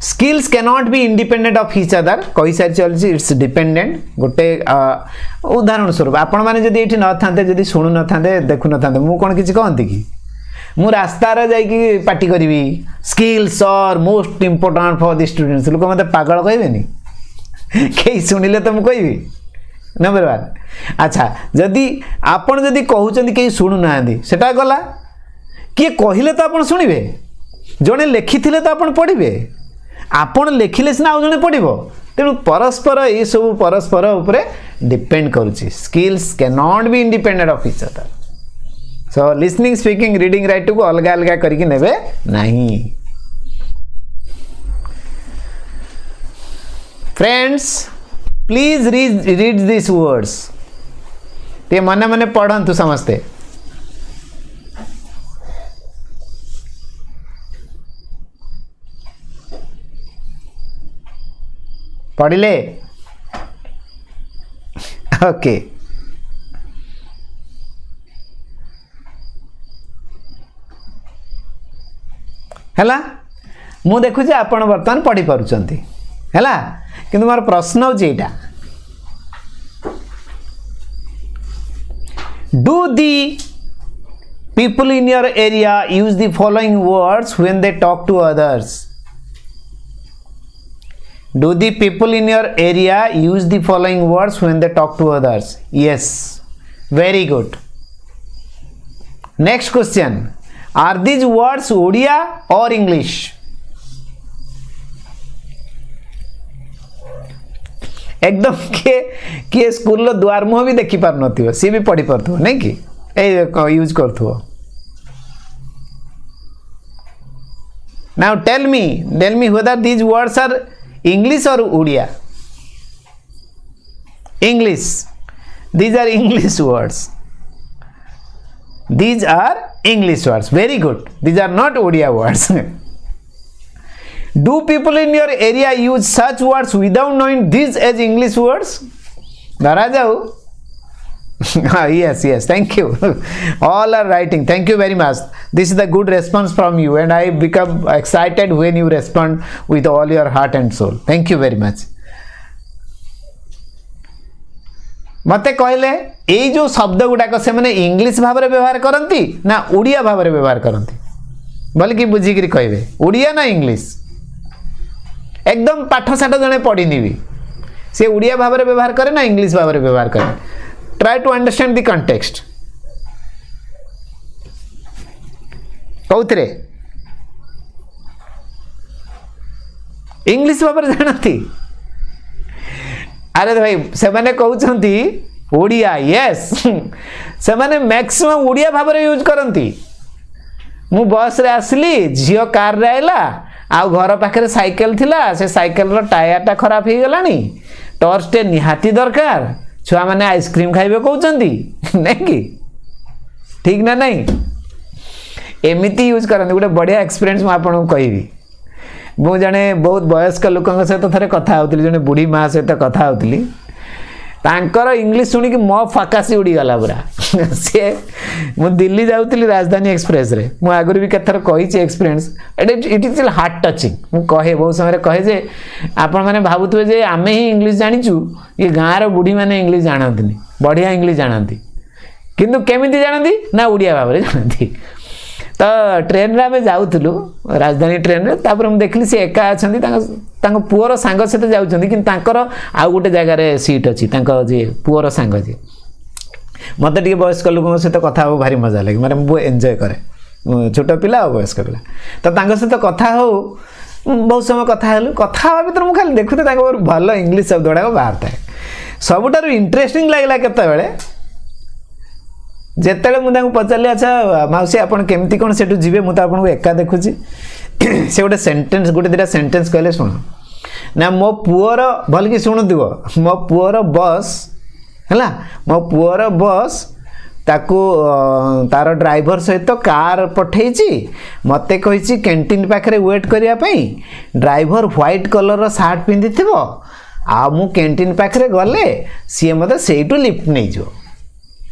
skills cannot be independent of each other कही सारी चलती इट्स डिपेंडेंट गोटे उदाहरण स्वरूप आपण मैंने जब ये न था जब शुणु न था देखु न था मुझे कौन किसी कहती कि मु रास्तार जाकि पार्टी करी skills are most important for the students लोक मत पागल कहबेनि कई शुणिले तो मुझे कहबी नंबर 1 अच्छा जदि आपण जदि कहते कहीं शुणु ना सेटा गला किए कहले तो आप शुणे जड़े लेखिले तो आप पढ़े आपण लेखिले सिना आउ जड़े पढ़ तेणु परस्पर ये सब परस्पर उपरे डिपेंड करुच्ची skills can not be independent of each other so listening speaking reading writing को अलग अलग करके नेबे नहीं friends please read this words ते मने मने पढ़ंतु समस्ते पढ़िले ओके हैला मु देखुचे आपण बर्तमान पढ़ी पारुचंती हैला किंतु मोर प्रश्न होची एटा do the people in your area use the following words when they talk to others do the people in your area use the following words when they talk to others yes very good next question are these words odia or english एकदम किए school द्वार मुह भी देखी पार न सी भी पढ़ी पार नहीं कि यूज कर now tell me whether these words are English or Odia English these are English words very good these are not Odia words do people in your area use such words without knowing these as English words dhara jau yes thank you all are writing thank you very much this is the good response from you and I become excited when you respond with all your heart and soul thank you very much मते कहले ए जो शब्द गुडाक से माने English भाव में व्यवहार करती ना ओडिया भाव में व्यवहार करती बोल कि बुझिक कहबे ओडिया ना इंग्लिश एकदम पाठ साठ जड़े पढ़ी भी से ओडिया भाव में व्यवहार करे ना इंग्लिश भाव में व्यवहार करे try to understand the context कौतरे इंग्लिश भाव में जानती अरे भाई से माने कहउछंती ओडिया यस से माने मैक्सिमम ओडिया भाव में यूज करती मु बस रे आसली झियो कार रे आइला आ घर पाखे साइकेल थिला से साइकेल रो टायर टा खराब हो गलानी टॉर्च टे निहाती दरकार छुआ मैंने आइसक्रीम खाइबे कहउचंती नहीं कि ठीक ना नहीं एमिति यूज करते गोटे बढ़िया एक्सपीरियंस मु आपन कहबी मु जने बहुत वयस्क लोकन सहित थरे कथा होतली जने बुढ़ी माँ सहित कथा होतली तांकर इंग्लिश सुनी कि मो फाकासी उड़ी गला पूरा से मु दिल्ली जाउतली राजधानी एक्सप्रेस रे मु आगुरी भी केथर कहिछि experience it is heart touching मु कहे बहुत समय कहे जे आपण माने भाबुथबे जे आमे ही इंग्लिश जानिचु ये गाँ रो बुढ़ी माने इंग्लिश जानंतिनी बढ़िया इंग्लिश जानंती किंतु केमिति जानंती ना उड़िया भाव में जानंती तो ट्रेन रे आमे जाउथलु राजधानी ट्रेन रे तापर हम देखली से एका अछंती तांको पुअर सांग सहित जाउछंती कि तांकर आउ गोटे जगह रे सीट अछि तांको जे पुअर सांग जे मते टिके वयस्क लोक सहित कथा हो भारी मजा लागे माने मु एन्जॉय करे छोट पिला और वयस्क पिला तो तांको सहित कथा हो बहुत समय कथा हेलु कथा हवा भीतर मु खाली देखुते तांको भलो इंग्लिश शब्द गुडा बाहरता है सबुटार इंटरेस्टिंग लागला केते बेले जेतेले मु तांको पचारली अच्छा माउसी आपण केमती कोन सेटु जीवे मु त आपन एका देखुची से गोटे सेंटेंस गोटे दिटा सेंटेंस कहले सुन ना मो पुअर भल कि सुनु दिगो मो पुअर बस हैला मो पुअर बस ताकू तार ड्राइवर सहित कार पठेइची मते कहिची कैंटीन पाखरे वेट करिया पई ड्राइवर व्हाइट कलर रो शर्ट पिंदी थिबो आ मु कैंटीन पाखरे गले सी मते सेइटु लिफ्ट नै जो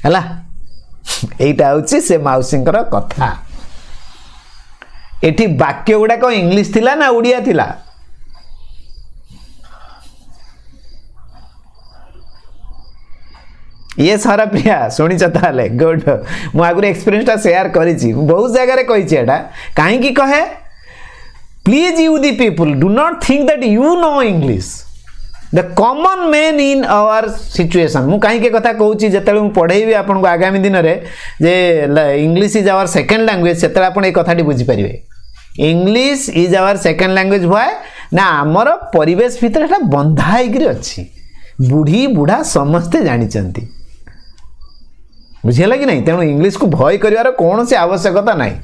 हैला एटा होची से माउसिंकर कथा एठी वाक्य गुडा को इंग्लिश थिला ना ओडिया थिला ये सारा प्रिया शुणी ताले गुड मु आगु एक्सपीरियंसटा शेयर करी बहुत जगह कही एटा कहीं कहे please you the people do not think that you know English the common man in our situation मु कहीं कथा कहूँ जिते पढ़ेबी आपको आगामी दिन में जे English is our second language से आप कथाटी बुझीपारे English is our second language हुए ना आमर परिवेश भितर बंधा होकर अच्छी बुढ़ी बुढ़ा समस्ते जानी बुझीगला कि नहीं तेणु इंग्लिश को भय कर कौन सी आवश्यकता नहीं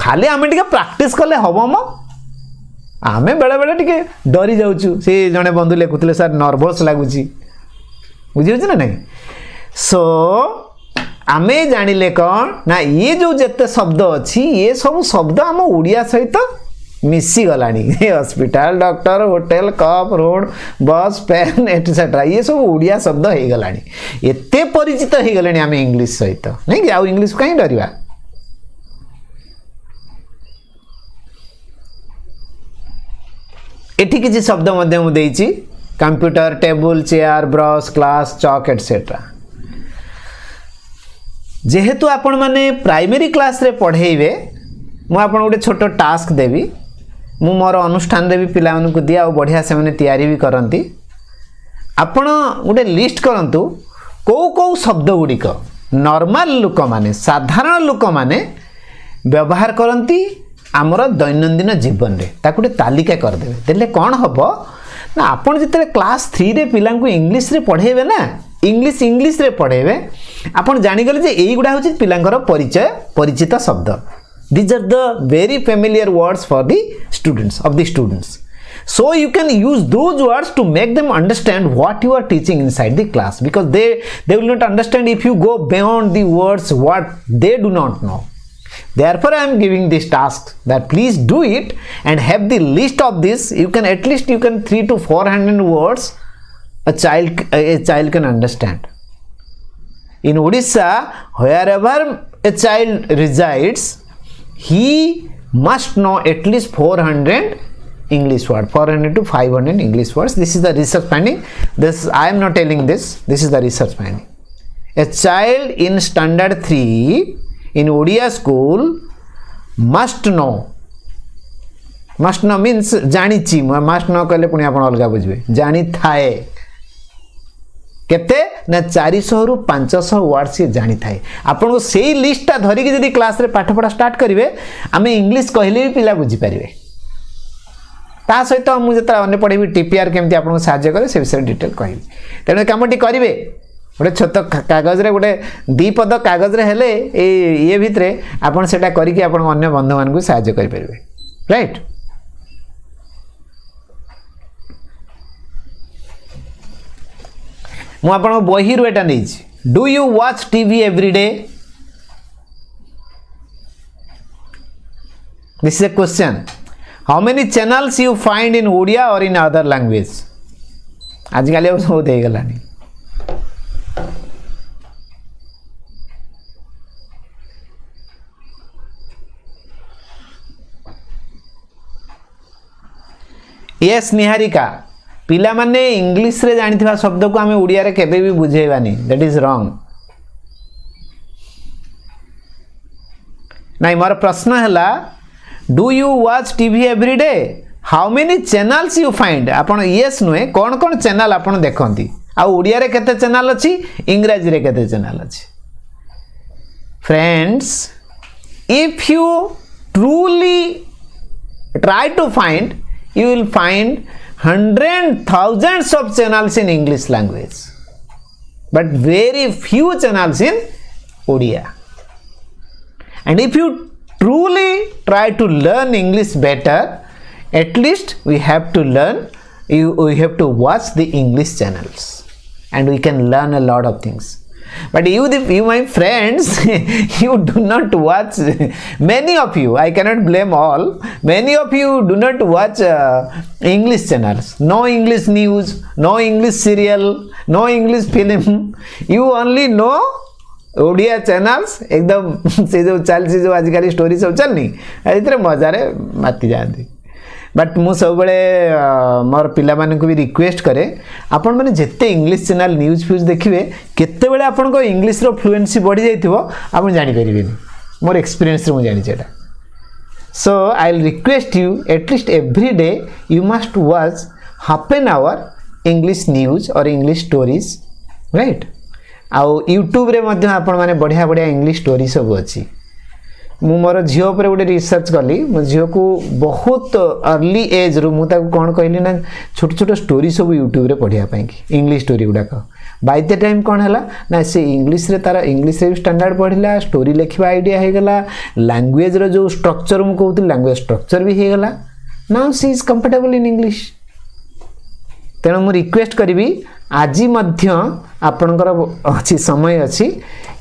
खाली आम टे प्राक्ट कले हम आम बेले बेले टे डरी जाऊँ से जड़े बंधु लिखुले सर नर्भस लगुच बुझे ना नहीं सो आम जानिले कौन ना ये जो जिते शब्द अच्छी ये सब शब्द आम ओडिया सहित मिसी गलानी hospital doctor hotel cup road bus pen etcetera ये सब ओडिया शब्द हो गलानी एते परिचित हो गले आम इंग्लिश सहित नहीं कि आउ इंग्लिश कहीं डरवा एठी किसी शब्द मध्य मु देइछि computer table chair brush class chalk etcetera जेहेतु आपण माने प्राइमरी क्लास रे पढ़ेइबे मु आपण गोटे छोट टास्क देवी मु मोर अनुष्ठान रे भी पिला मानकु दिया और बढ़िया से माने तैयारी भी करंती आपण गोटे लिस्ट करंतु को को शब्द गुड़िक नॉर्मल लोक माने साधारण लोक माने व्यवहार करंती आमर दैनंदिन जीवन रे ताकु गोटे तालिका करदेवे देले कौन हम ना आपण जिते क्लास 3 रे पिला इंग्लिश रे पढ़ेबे ना इंग्लिश रे पढ़ेबे आपण जानिगले जे एई गुडा होछि पिलांकर परिचय परिचित शब्द these are the very familiar words for the students so you can use those words to make them understand what you are teaching inside the class because they will not understand if you go beyond the words what they do not know. Therefore I am giving this task that please do it and have the list of this. You can at least 300 to 400 words a child can understand. In Odisha, wherever a child resides, he must know at least 400 English words, 400 to 500 English words. This is the research finding. This I am not telling this. This is the research finding. A child in standard 3 in Odia school must know. Must know means जानिछि must know कहले पुणी आपण अलगा बुझबे जानि थाए केते ना 400 रु 500 वर्ड से जानी थाए आपण को सेही लिस्टटा धरि के जदी क्लास रे पाठ पढ़ा स्टार्ट करिवे आमे इंग्लिश कहले भी पिला बुझी परिवे ता सहित मु जता अन्य पढ़ेबी टीपीआर केमती आपण को सहायता करे से विषय डिटेल कहिबी तेने कामटी करिवे गोटे छोट कागज रे गोटे दीपद कागज रे हेले ये भितरे आपण सेटा करी कि आपण अन्य बंधु मान को सहायता करि परिवे राइट मु आपण बही रु एटा नै do you watch TV every day this is a question how many channels you find in Odia और इन अदर लैंग्वेज आजकल अब सब दे गलानी यस निहारिका पिला माने इंग्लिश रे जानिथिबा शब्द को आमे ओडिया रे केबे भी बुझेबानी दैट इज रॉन्ग नाही मोर प्रश्न हला do you watch TV every day how many channels you find आपण यस नुए कोन कोन चैनल आपण देखंती आ ओडिया रे केते चैनल अछि इंग्लिश रे केते चैनल अछि friends if you truly try to find you will find hundreds thousands of channels in English language but very few channels in Odia and if you truly try to learn English better at least we have to learn we have to watch the English channels and we can learn a lot of things but you my friends you do not watch many of you I cannot blame all many of you do not watch English channels no English news no English serial no English film you only know Odia channels एकदम से जो चल से जो आजकल story सब चलनी इतने मजा रे माती जाती बट मु सब बेले मोर पिला माने को भी रिक्वेस्ट करे आपण माने जेते इंग्लिश चैनल न्यूज फ्यूज देखिए केते बेले आपण को इंग्लिश रो फ्लुएंसी बढ़ी जाइथिबो आपण जानि परिबेनी मोर एक्सपीरियंस रे मु जानि जेटा so I will request you at least every day you must watch half an hour English news और इंग्लिश स्टोरीज राइट आउ यूट्यूब रे मध्य आपण माने बढ़िया बढ़िया इंग्लिश स्टोरी सब अच्छी मु मोर झील पर गोटे रिसर्च कली मो झील को बहुत अर्ली एज रु मुझे कौन कहली ना छोट छोट स्टोरी सब यूट्यूब रे पढ़िया इंग्लिश स्टोरी गुड़ाक बाय द टाइम कौन है ना से इंग्लिश रे तार इंग्लिश रे स्टैंडर्ड पढ़ला स्टोरी लिखा आइडिया हो गला लैंग्वेज रो जो स्ट्रक्चर मु कहूँ लैंग्वेज स्ट्रक्चर भी हो गला now see is comfortable in English तेणु मु रिक्वेस्ट करी आज आपणकर अच्छी समय अच्छी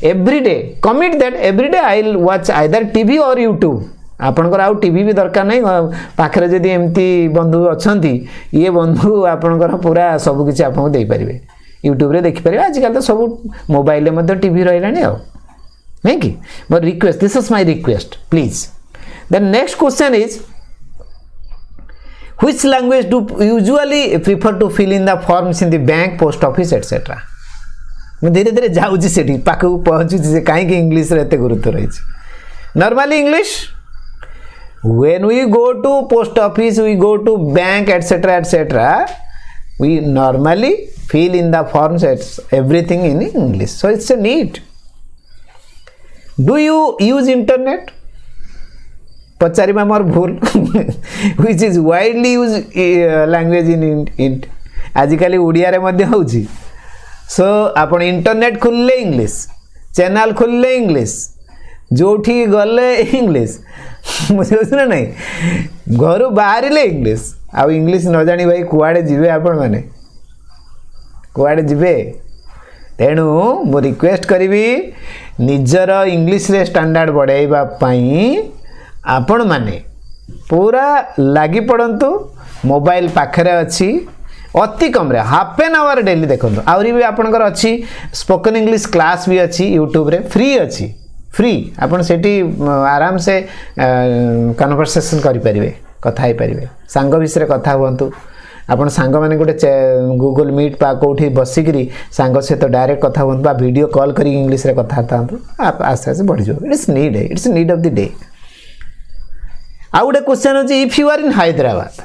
everyday commit that everyday I will watch either TV और यूट्यूब आपणकर आउ टीवी भी दरकार नहीं पाखरे जदि एमती बंधु अच्छा ये बंधु आपणकर पूरा सबकिछि आपको दे पारे यूट्यूब रे देखि पारे आजकल तो सब मोबाइल में टीवी रही आ नहीं कि but request this is my request please the next question is which language do usually prefer to fill in the forms in the bank post office etc मैं धीरे धीरे जाऊँगी सेठी पाखक पहुँचुची से कहीं इंग्लिश रे एते गुरुत्व रही normally English when we go to post office we go to bank etc we normally fill in the forms everything in English so it's a need do you use internet पचारिबा मोर भूल which is widely used language in it आजिकली Odia रे मध्य होउची सो आपण internet खुलले English channel खुलले English जोठी गले English मुझे ना नहीं घर बाहर इंग्लिश आ इंग्लिश न जानी भाई कुआडे जिवे आपण माने कुआडे जिवे तेणु मु रिक्वेस्ट करी निजर इंग्लिश रे स्टैंडर्ड बढ़ाइबा पई आपण माने पूरा लगी पड़तु मोबाइल पाखरे अच्छी अति कम रे हाफ एन आवर डेली देखो आहरी भी आपणकर अच्छी स्पोकन इंग्लिश क्लास भी अच्छी यूट्यूब रे फ्री अच्छी फ्री आपण सेठी आराम से कन्वर्सेशन करि परिबे कथा ही परिबे सांग विषय कथा हुंतु आपण सांग माने गोटे गूगल मीट पा कोठी बसिकरी सांग से तो डायरेक्ट कथा हुंतु बा वीडियो कॉल करी इंग्लिश रे कथा तांतु आप आस्ते आस्ते बढ़ जो it's need of the day आउ गोटे क्वेश्चन होची if you are in Hyderabad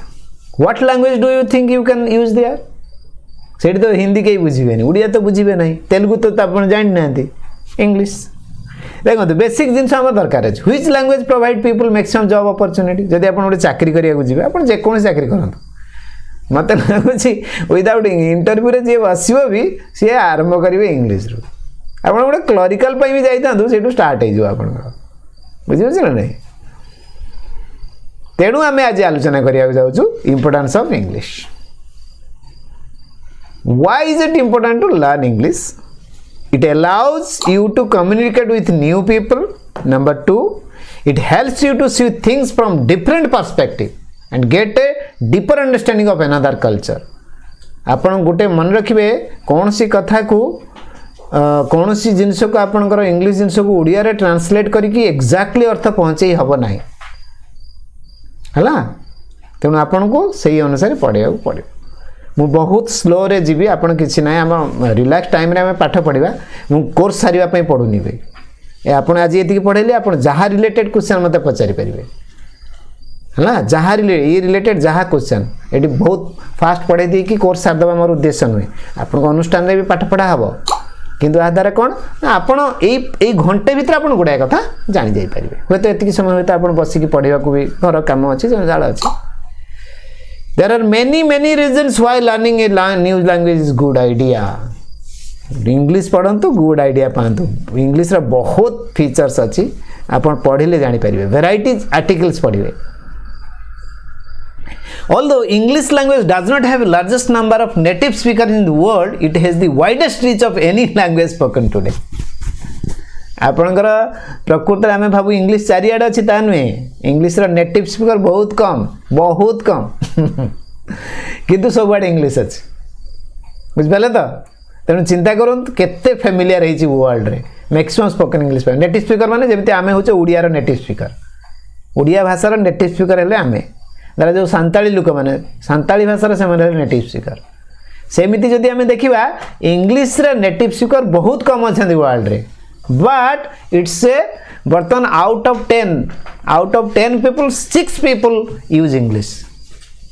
what language do you think you can use there सेठी तो हिंदी कहीं बुझीबेनी उड़िया तो बुझीबे नहीं तेलुगु तो आपण जानि नांती इंग्लिश देखो बेसिक जिनस हम दरकार है which language provide people maximum job opportunity जदि आपण गोटे चाकरी करिया जिबे आपण जे कोन चाकरी करंतु मते लागुची विदाउट इंटरव्यू रे जे बसिबो भी से आरंभ करिवे इंग्लिश रो आपण गोटे क्लरिकल पई भी जाइतांतु सेटू स्टार्ट हे जो आपण बुझिबे ना नहीं तेणु आम आज आलोचना करिया जाउछु importance of English why is it important to learn English it allows you to communicate with new people number 2 it helps you to see things from different perspective and get a deeper understanding of another culture आपण गोटे मन रखिबे कौन सी कथा को कौन सी जिनस को आपनकर English जिनस को उड़िया रे ट्रांसलेट करिकी एक्जेक्टली अर्थ पहुंचई हबो नाही हला तेणु आपन को सही अनुसार पढ़ा पड़े मु बहुत स्लो रे जीवी आपन किछि ना हम रिलैक्स टाइम रे हम पाठ पढ़िबा मु कोर्स सारिबा पई पढुनी बे ए आपन आज एति पढ़ेली आपन जहा रिलेटेड क्वेश्चन मते पचारि परिबे हला जहा रिलेटेड जहा क्वेश्चन एटी बहुत फास्ट पढ़े दी कि कोर्स सार दबा मोर उद्देश्य नुहे आपन को अनुष्ठान रे भी पाठ पढ़ा हबो किंतु आ द्वारा कौन आपण ए घंटे भीतर आपण गुड़ाए कथा जानी जाई परिबे होय तो एतिकी समय होय तो आपण बसिकी पढ़िबा को भी घर काम अछि जंजाल अछि there are many reasons why learning a new language is good idea English पढ़ंतु गुड आइडिया पांतु इंग्लिश रा बहुत फीचर्स अछि आपण पढ़िले जानी परिबे वैरायटीज आर्टिकल्स पढ़िबे Although English language does not have the largest number of native speakers in the world, it has the widest reach of any language spoken today. आपणकर प्रकृत आम भाव इंग्लिश चारिआडे अच्छी ता नुहे इंग्लिश रो नेटिव स्पीकर बहुत कम किंतु सबआडे इंग्लिश अच्छी बुझिपारे तो तेणु चिंता करूँ केते फेमिलियर होइछि वर्ल्ड रे maximum spoken English native speaker माने जेमति आमे होचे उड़िया रो नेटिव स्पीकर उड़िया भाषा रो नेटिव स्पीकर हेले आमे धर जो सांताली लोक मैंने सांताली भाषा से नेटिव स्पीकर सेमिति जदि आम देखा इंग्लीश रे नेटिव स्पीकर बहुत कम अच्छा वर्ल्ड रे बट इट्स ए बर्तन out of 10 people 6 people use English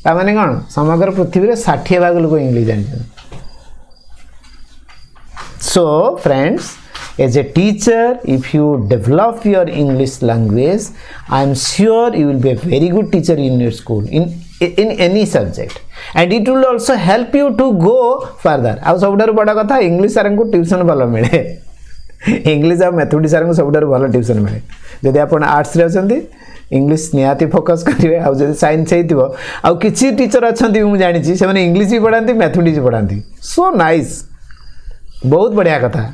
माने कौन समग्र पृथ्वी रे 60 भाग लोग इंग्लीश जानते so friends as a teacher if you develop your English language I am sure you will be a very good teacher in your school in any subject and it will also help you to go further आउ सबुठारु बड़ा कथा English sir को tuition भल मिले English आ mathematics sir को सबुठारु भल tuition मिले जदि आपण आर्ट्स रे अछंती इंग्लिश निहाती फोकस करिवे आउ जदि साइंस हेतिबो आउ किछि टीचर अछंती मु जानि छि से माने इंग्लिश भी पढांती मैथमेटिक्स भी पढांती सो नाइस बहुत बढ़िया कथा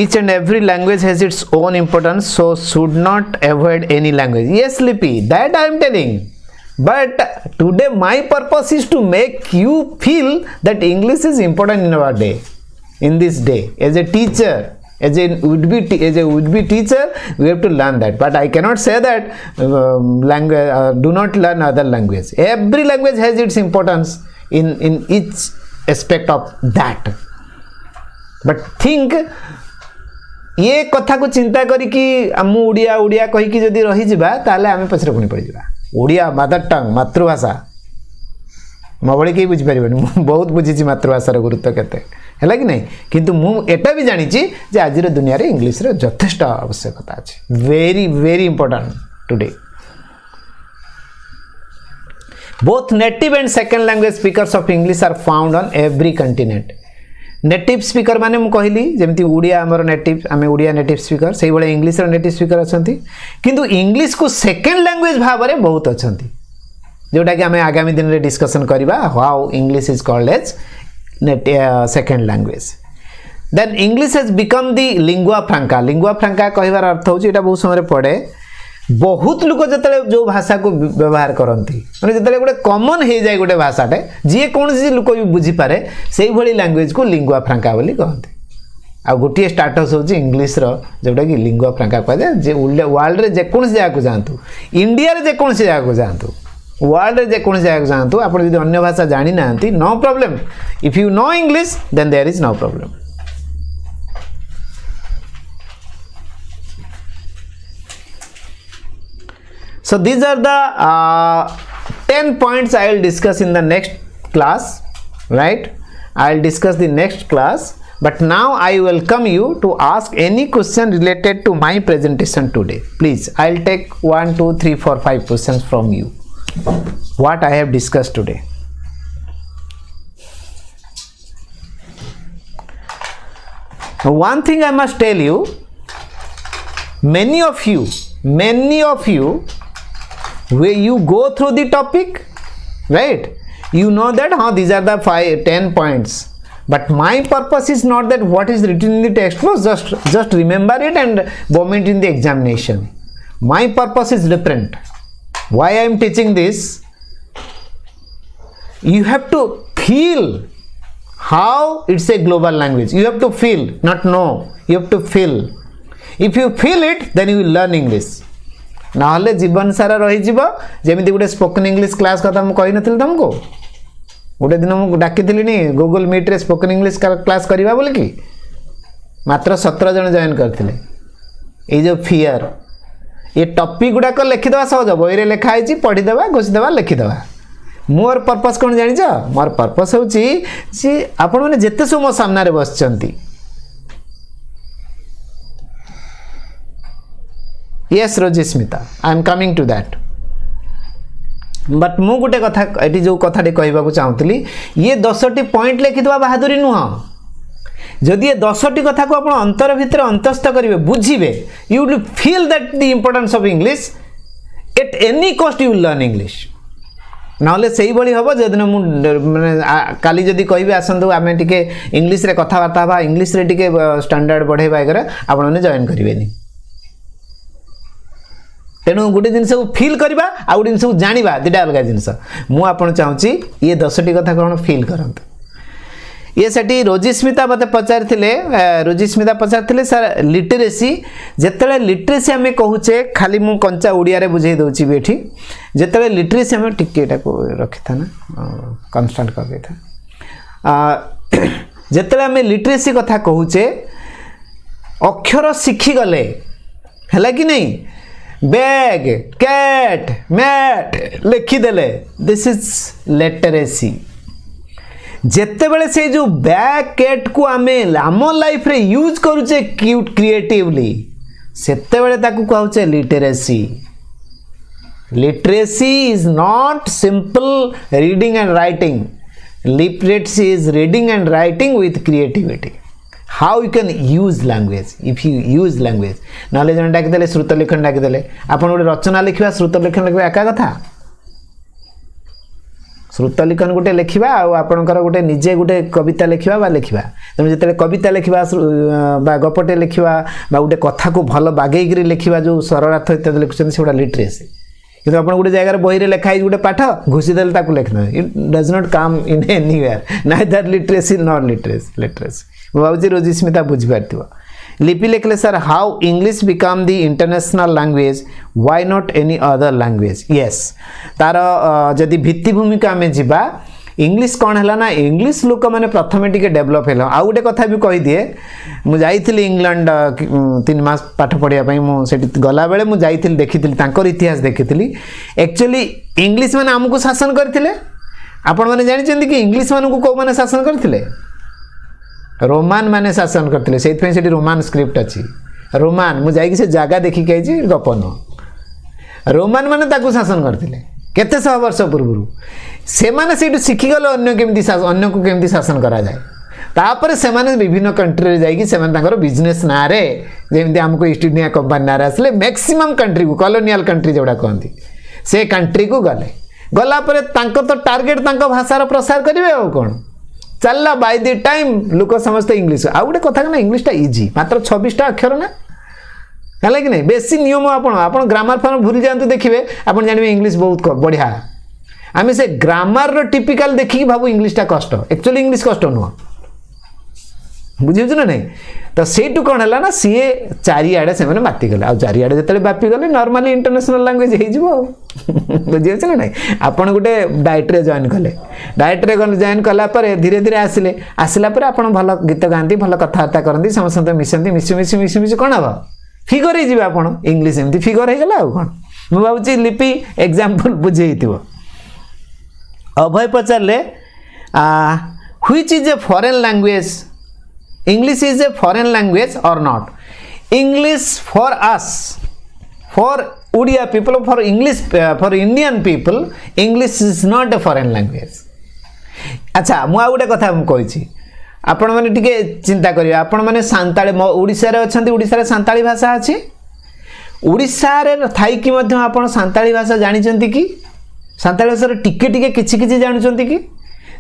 Each and every language has its own importance, so should not avoid any language. Yes, Lippy, that I am telling. But today my purpose is to make you feel that English is important in our day, in this day. As a teacher, as a would-be teacher, we have to learn that. But I cannot say that do not learn other language. Every language has its importance in each aspect of that. But think. ये कथा को चिंता करिकी आम उड़िया उड़िया कहीकि जदि रही जिबा ताले आमे पछरे पुनी पड़ी जिबा उड़िया मदर टंग मातृभाषा मो भली के बुझी परिबनी बहुत बुझी मातृभाषार गुरुत्व केते हैला कि नहीं किंतु मु एटा भी जानि छि जे आजिर दुनिया रे इंग्लिश रे यथेष्ट आवश्यकता अछि very very important today both native and second language speakers of English are found on every continent native speaker माने मु कहली जेमती उड़िया हमर नेटिव आमे उड़िया नेटिव स्पीकर सेही बळे इंग्लिश रो नेटिव स्पीकर अछंती किंतु इंग्लिश को सेकंड लैंग्वेज भाबरे बहुत अछंती जोटा कि आमे आगामी दिन रे डिस्कशन करबा how English is called as second language then English has become the lingua franca कहबार अर्थ होची एटा बहुत समय पड़े बहुत लोक जतले जो भाषा को व्यवहार करती माने जतले गोटे कॉमन हो जाए गोटे भाषाटे जी कौन सी लोक भी बुझी पारे से भली लैंग्वेज को लिंगुआ फ्रांका बोली कहते आ गोटे स्टाटस होची इंग्लिश रो जोटा कि लिंगुआ फ्रांका कहते जे वर्ल्ड रे जे कौन सी जगह को जानतु इंडिया रे जे कौन सी जगह को जानतु वर्ल्ड रे जे कौन सी जगह को जानतु आपण यदि अन्य भाषा जानि नांती no problem if you know English then there is no problem So these are the 10 points I will discuss in the next class, right? I will discuss the next class, but now I welcome you to ask any question related to my presentation today. Please, I will take 1, 2, 3, 4, 5 questions from you. What I have discussed today. One thing I must tell you, many of you where you go through the topic, right, you know that these are the 10 points, but my purpose is not that what is written in the textbook just remember it and vomit in the examination. My purpose is different. Why I am teaching this, you have to feel how it's a global language. You have to feel, not know, you have to feel. If you feel it, then you will learn English. नाहले जीवन सारा रही जीव जेमिति गोटे spoken English class कथा मु कहि नथिल तुमको गोटे दिन मु डाकिथिली नी गूगल मीट रे स्पोकन इंग्लिश क्लास करिबा बोल कि मात्र 17 जन जॉइन करथिले ए जो फियर ये टॉपिक गुडा को लिखि दवा सहज बही रे लिखा आइछि पढि दवा घोषि दवा लिखि दवा मोर पर्पस कोन जानि छ मोर पर्पस होछि जे आपण माने जेते सो मो सामना रे बसचंती Yes, Roji Smita, I am coming to that. But मु गोटे कथा एटी जो कथाटी कहबा को चाहूतली ये 10टी पॉइंट लिखिदवा बहादुरी नुह जदि ये 10टी कथा को आपण अंतर भितर अंतस्थ करिवे बुझिबे you will feel that the importance of English at any cost you will learn English. नाले सेही भली हबो जदिन मु माने काली जदि कहबे आसंतु आमे टिके इंग्लिश रे कथा बार्ता बा इंग्लिश रे टिके स्टैंडर्ड बढ़ेबा एगरा आपण ने जॉइन करिवेनी तेणु गोटे जिनस फिल करवा आ गोटे जिनस जाना दुटा अलग जिनस मुझे चाहूँगी ये 10टी कथा कौन फिल करते ये सेठी रोजिस्मिता मते पचारथिले रोजिस्मिता पचारथिले सर लिटरेसी जेतले लिटरेसी हमें कहूचे खाली मु कंचा ओडिया रे बुझेई दोची बेठी जेतले लिटरेसी हमें टिके एटा को रखिथा ना कांस्टेंट कर देथा जेतले हमें लिटरेसी कथा कहूचे अक्षर शिखी गले हैला कि नहीं बैग कैट मैट लिखी देले दिस इज लिटरेसी जेते बेले से जो बैग कैट को आमे आम लाइफ रे यूज करूचे क्यूट क्रिएटिवली सेते बेले ताकू कहूचे literacy literacy is not simple reading and writing literacy is reading and writing with creativity how you can use language if you use language नाले जन डाक देले श्रुत लेखन डाक देले आपण गोटे रचना लिखिबा श्रुत लेखन लिखिबा एका कथा श्रुत लेखन गोटे लिखिबा आ आपणकर गोटे निजे गोटे कविता लिखिबा बा लिखिबा तमे जते कविता लिखिबा बा गपटे लिखिबा बा गोटे कथा को भलो बागेई करी लिखिबा जो सरलार्थ इत्यादि लिखुछन सेटा लिटरेसी किंतु आपण गोटे जगह बही रे लिखाई गोटे पाठ घुसी देले ताकू लिखना it does not come in anywhere neither literacy nor literacy भावी रोजिस्मिता बुझीपार लिपि लिखले sir how English become the international language why not any other language yes तार जदि भित्तिभूमि को आम जा इंग्लिश कौन है ना इंग्लिश लोक मैंने प्रथम टी डेभलप है आउ गोटे कथा भी कही दिए मुझे इंग्लैंड 3 मास पाठ पढ़ाई मुझे गला बेले मुझे देखी इतिहास देखी एक्चुअली इंग्लिश मैंने आमको शासन करते आपण मैंने जानते कि इंग्लिश मान को मैंने शासन करते रोमान माने शासन करते से रोमान स्क्रिप्ट अच्छी रोमान मुझे से जगह देखिक आई गपन रोमान माने ताकू शासन करते केते 100 वर्ष पूर्व से माने से शिखिगले अन्य को केमती शासन करा जाए तापर से माने विभिन्न कंट्री जाइए से बिजनेस ना रे जमी आमको ईस्ट इंडिया कंपनी ना आसले मैक्सिमम कंट्री को कॉलोनियल कंट्री जोड़ा कहती से कंट्री को गले गलापर तो टार्गेट भाषार प्रसार करेंगे आ कौन चलला बाय द टाइम लोक समस्त इंग्लिश आ गोटे कथा ना इंग्लिशटा इजी मात्र 26टा अक्षर ना है कि नहीं बेसी नियम आपण ग्रामर फार्म भूल जातु देखिए आप जानवे इंग्लिश बहुत बढ़िया आम से ग्रामर रो टिपिकल देखिए भाव इंग्लिशटा कष्ट एक्चुअली इंग्लिश कष्ट नुह बुझे ना नहीं तो सेठू कौन है ना सी चारिआडे से बातीगले आ चारिआडे जो बापीगले नॉर्मली इंटरनेशनल लैंग्वेज हो बुझे ना नहीं आपड़ गोटे डाएट्रे जॉइन कले डाएट्रे जॉइन कलापर धीरे धीरे आसिले आसला भल गीत गाँती भल कथबार्ता करती समस्त मिशंती मिशी मिशी मिशी मिशी कौन हम फिगर हो आप इंग्लिश एमती फिगर हो गला कौन मुझे भावी लिपि एग्जाम्पल बुझे अभय पचारे which is a foreign language English is a foreign language और not English for us for Oriya people for English for Indian people English is not a foreign language अच्छा मुझे गोटे कथा कही आपण मैंने टिके चिंता करिए आपण मैंने सांताली ओडिशा रे अछंती ओडिशा रे सांताली भाषा अछि ओडिशा रे थाई कि मध्य आपण सांताली भाषा जानिचंती कि सांताली भाषा रे टिके टिके किछि किछि जानिचंती कि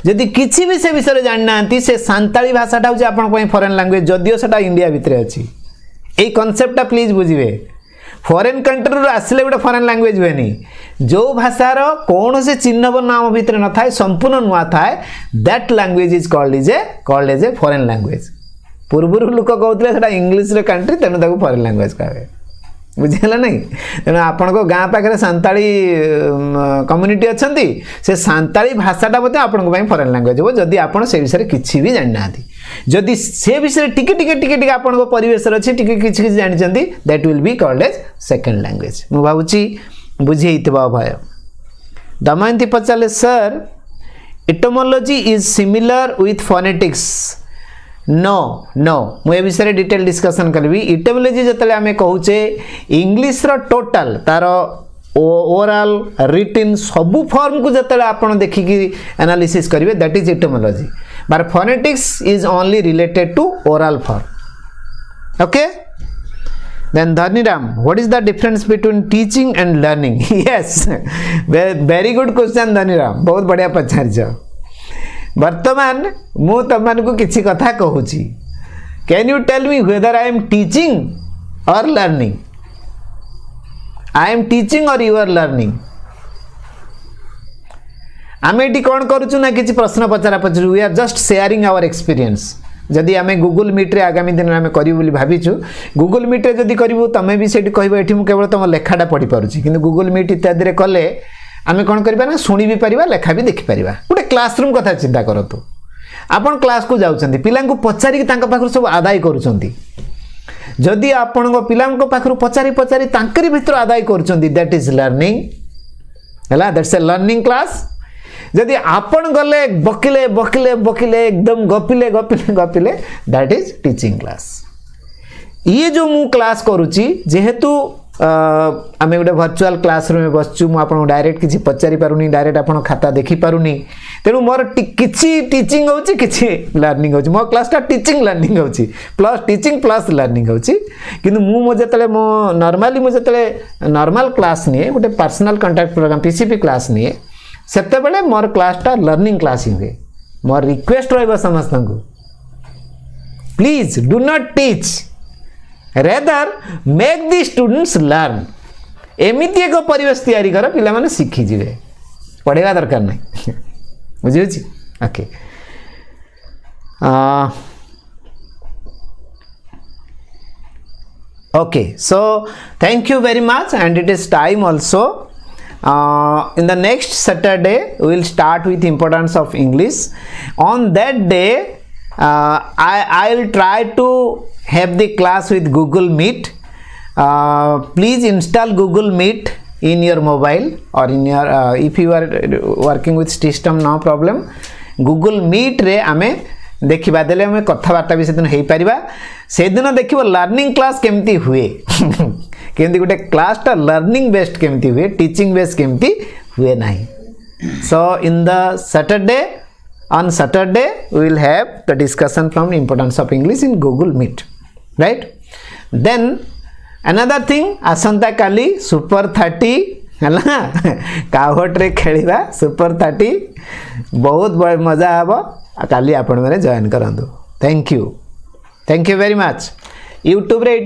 जदि किछि भी से विषय जानना से सांताली भाषाटा हूँ आपण फॉरेन लैंग्वेज जदिओ सेटा इंडिया भितर अच्छी यही कनसेप्टटा प्लीज बुझे फॉरेन कंट्री आसिले गोटे फॉरेन लैंग्वेज हुए जो भाषार कौन से चिन्ह नाम भितर न था संपूर्ण नुआ थाए that language is called as a foreign language पूर्व लोक कहते इंग्लिश रे कंट्री तेणु फॉरेन लैंग्वेज कहे बुझेगा नहीं तेणु आपण गाँ पाखे सांताली कम्युनिटी अच्छा से सांताली भाषाटा आपण फॉरेन लैंग्वेज हो जदि आप से विषय किसी भी जाना जदि से विषय टिके टिके टिके टिके आपण परिवेश अच्छे टिके किसी जानते that will be called as second language मु भावुची बुझे भय दमयंती पचारे sir etymology is similar with phonetics no no मुझे विषय डिटेल डिस्कशन करी इटोमोलॉजी जो आम कहूचे इंग्लिश रो टोटल तार ओवरऑल रिटिन सबू फॉर्म को जो आप देखिकी एनालिसिस करेंगे that is etymology but phonetics is only related to oral form okay then Dhaniram what is the difference between teaching and learning yes very good question Dhaniram बहुत बढ़िया पचार वर्तमान मु तुमको किसी कथा कहूँ can you tell me whether I am teaching or learning I am teaching और यू आर लर्निंग आम ये कौन करुचु ना कि प्रश्न पचरा पचर we are just sharing our experience जदि आम गूगल मीट रे आगामी दिन में करूँ भाविचु गूगल मीट रे जदि करूँ तुम भी से कह ये केवल तुम लेखाटा पढ़ी पार्टी कि गूगल मीट इत्यादि कले आम कौन करवा शुणी भी पार लेखा भी देखिपर गोटे क्लासरूम कथा चिंता करूँ आपण क्लास को जाऊँच पिला पचारिक पाखर सब आदाय करुँच जदि आपण पिला पाखर पचारि पचारि तांकरी भितर आदाय करुँच दैट इज लर्निंग है दैट्स ए लर्निंग क्लास जदि आपण गले बकिले बकिले बकिले एकदम गपिले गपिले गपिले दैट इज टीचिंग क्लास ये जो मु क्लास करुच्ची जेहेतु आम गोटे वर्चुअल क्लासरूम में बसचु मुझे डायरेक्ट किसी पचारि पारुनी डायरेक्ट आप खाता देखी पारुनी तेणु मोर किसी टीचिंग होची किसी लर्निंग होची मो क्लासटा टीचिंग लर्निंग होची प्लस टीचिंग प्लस लर्निंग होची किंतु मु जेतले मो नॉर्मली मु जेतले नॉर्मल क्लास निए गोटे personal contact program PCP class निए सेते बेले मोर क्लासटा लर्निंग क्लास ही हुए मोर रिक्वेस्ट रहिबा समस्त को please do not teach rather make the students learn एमिति एक परिवेश तैयारी कर पिला माने शिखी जिवे पढ़ेगा दरकार नहीं बुझी okay okay so thank you very much and it is time also in the next Saturday we will start with importance of English on that day I will try to have the class with Google Meet please install Google Meet in your mobile or in your if you are working with system no problem Google Meet रे आमे देखा देले आम कथबार्ता भी सेदिन हो पार से दिन देख लर्निंग क्लास केमती हुए केमती गोटे क्लासटा लर्निंग बेस्ड केमती हुए टीचिंग बेस्ड केमती हुए नहीं so in the Saturday on Saturday we will have the discussion from importance of English in Google Meet right then another thing asanta kali super 30 हला कावट रे खेलिबा सुपर 30 बहुत मजा आबो काली आपण माने जॉइन करंदो thank you very much YouTube रे